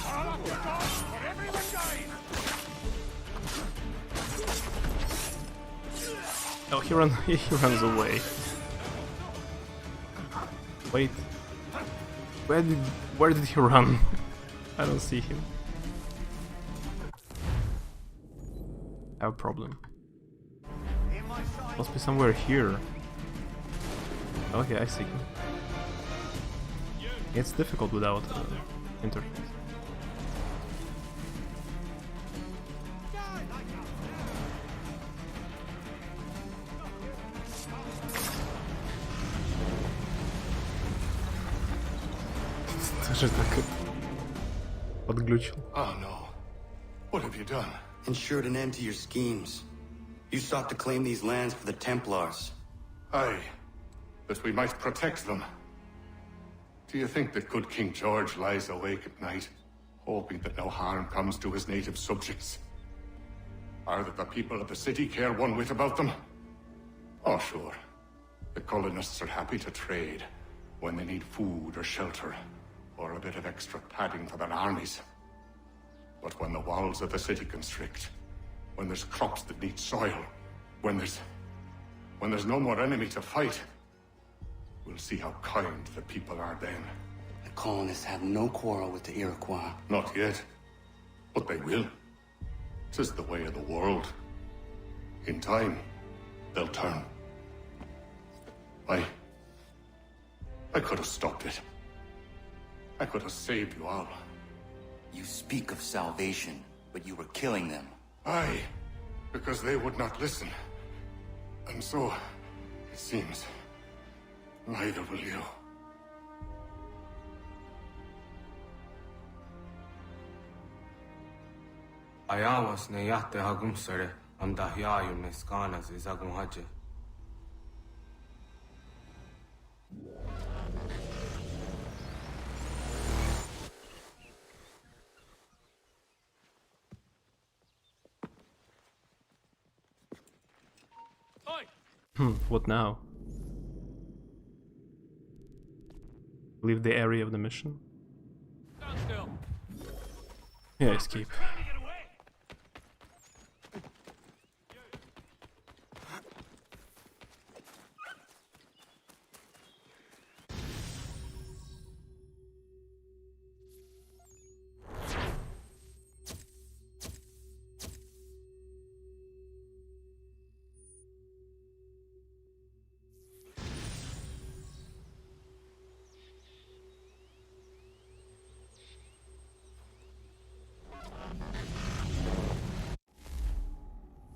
All up your dogs, or everyone dies! Oh, he runs away. Wait. Where did he run? I don't see him. I have a problem. Must be somewhere here. Okay, I see him. It's difficult without interface. Тоже так подглючил. Oh no. What have you done? Ensured an end to your schemes. You sought to claim these lands for the Templars. Aye, that we might protect them. Do you think that good King George lies awake at night, hoping that no harm comes to his native subjects? Or that the people of the city care one whit about them? Oh, sure. The colonists are happy to trade when they need food or shelter, or a bit of extra padding for their armies. But when the walls of the city constrict, when there's crops that need soil, when there's no more enemy to fight, We'll see how kind the people are then. The colonists have no quarrel with the Iroquois. Not yet. But they will. 'Tis the way of the world. In time, they'll turn. I could have stopped it. I could have saved you all. You speak of salvation, but you were killing them. Aye, because they would not listen. And so, it seems, neither will you. Ayawas ne yate hagum sare, am dahyayu ne skanas izagum haje. What now? Leave the area of the mission? Yeah, escape.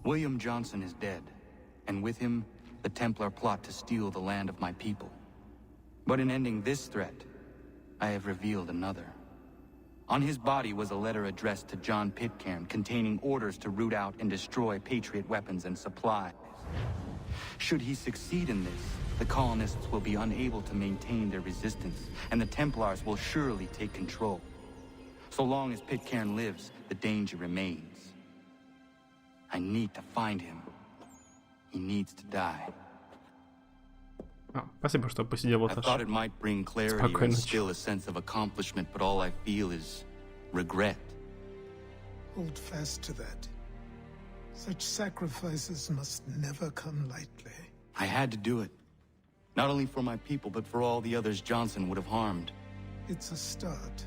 William Johnson is dead, and with him, the Templar plot to steal the land of my people. But in ending this threat, I have revealed another. On his body was a letter addressed to John Pitcairn containing orders to root out and destroy Patriot weapons and supplies. Should he succeed in this, the colonists will be unable to maintain their resistance, and the Templars will surely take control. So long as Pitcairn lives, the danger remains. I need to find him. He needs to die. Спасибо, что посидел вот I thought it might bring clarity and still a sense of accomplishment, but all I feel is regret. Hold fast to that. Such sacrifices must never come lightly. I had to do it. Not only for my people, but for all the others Johnson would have harmed. It's a start.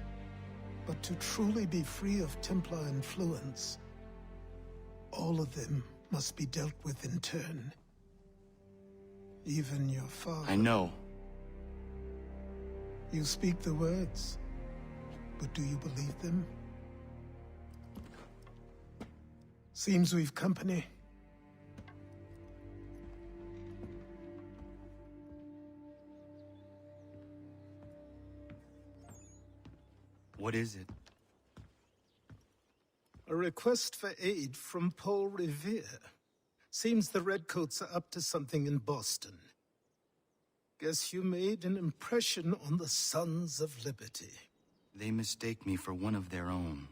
But to truly be free of Templar influence, all of them must be dealt with in turn. Even your father. I know. You speak the words, but do you believe them? Seems we've company. What is it? A request for aid from Paul Revere. Seems the Redcoats are up to something in Boston. Guess you made an impression on the Sons of Liberty. They mistake me for one of their own.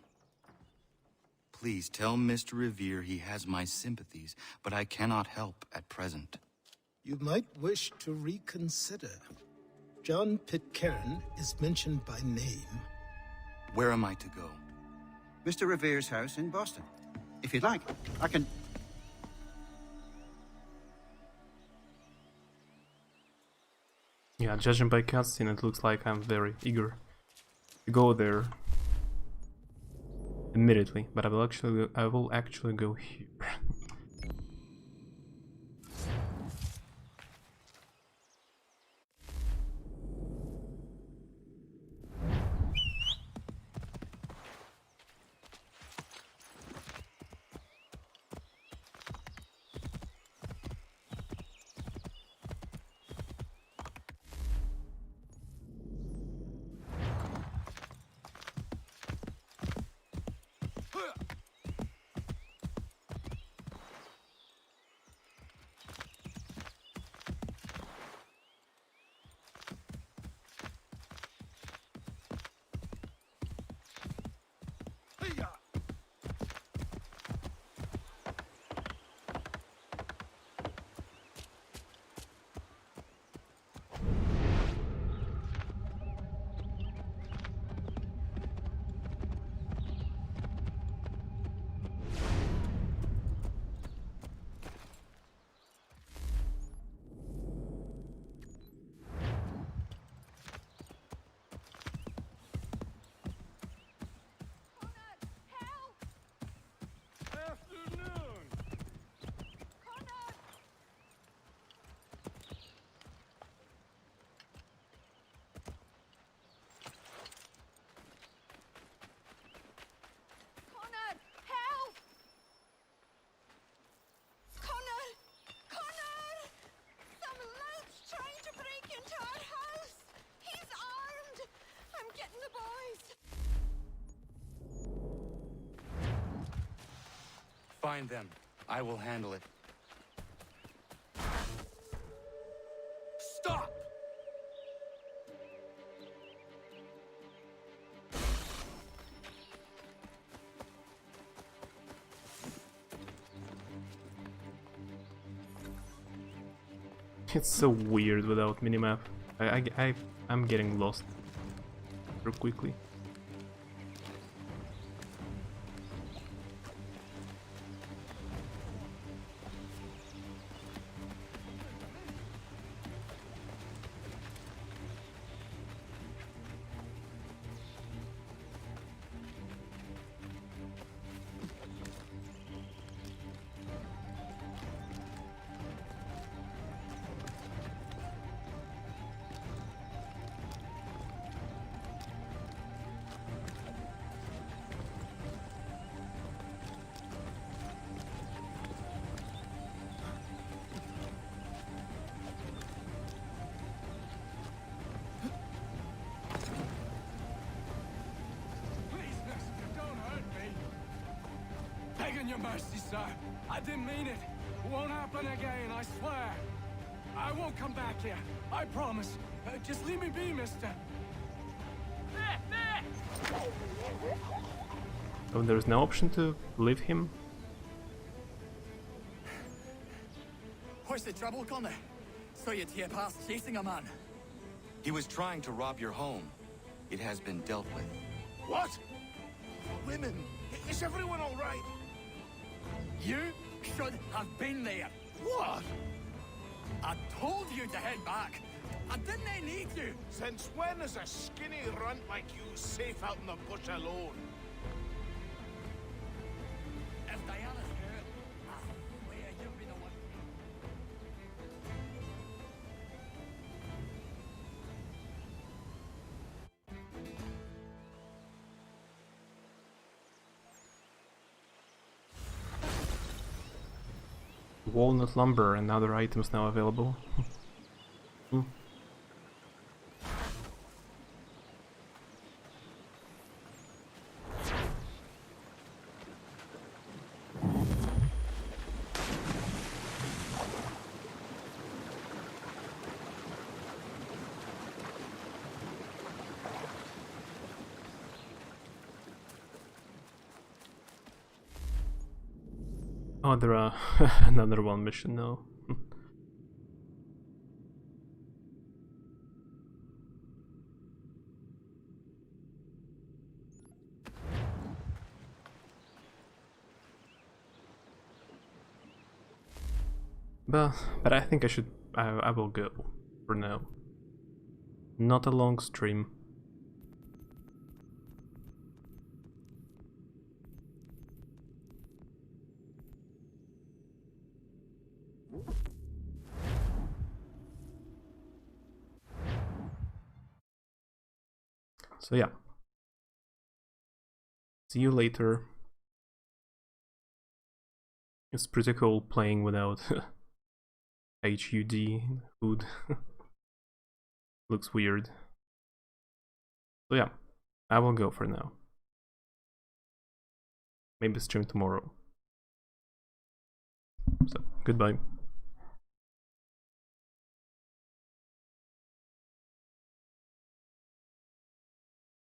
Please tell Mr. Revere he has my sympathies, but I cannot help at present. You might wish to reconsider. John Pitcairn is mentioned by name. Where am I to go? Mr. Revere's house in Boston. If you'd like, I can... Yeah, judging by cutscene, it looks like I'm very eager to go there immediately, but I will actually go here. Find them. I will handle it. Stop! It's so weird without minimap. I'm getting lost real quickly. Begging your mercy, sir. I didn't mean it. Won't happen again, I swear. I won't come back here. I promise. Just leave me be, mister. Oh, there's no option to leave him? What's the trouble, Connor? Saw you tear past chasing a man. He was trying to rob your home. It has been dealt with. What? Women? Is everyone all right? You should have been there. What? I told you to head back. I didn't need to. Since when is a skinny runt like you safe out in the bush alone? If Diana's hurt, I swear you'll be the one. Walnut lumber and other items now available. Oh, there are another one mission now. But I think I will go for now. Not a long stream. So yeah. See you later. It's pretty cool playing without HUD HUD. Looks weird. So yeah, I will go for now. Maybe stream tomorrow. So, goodbye.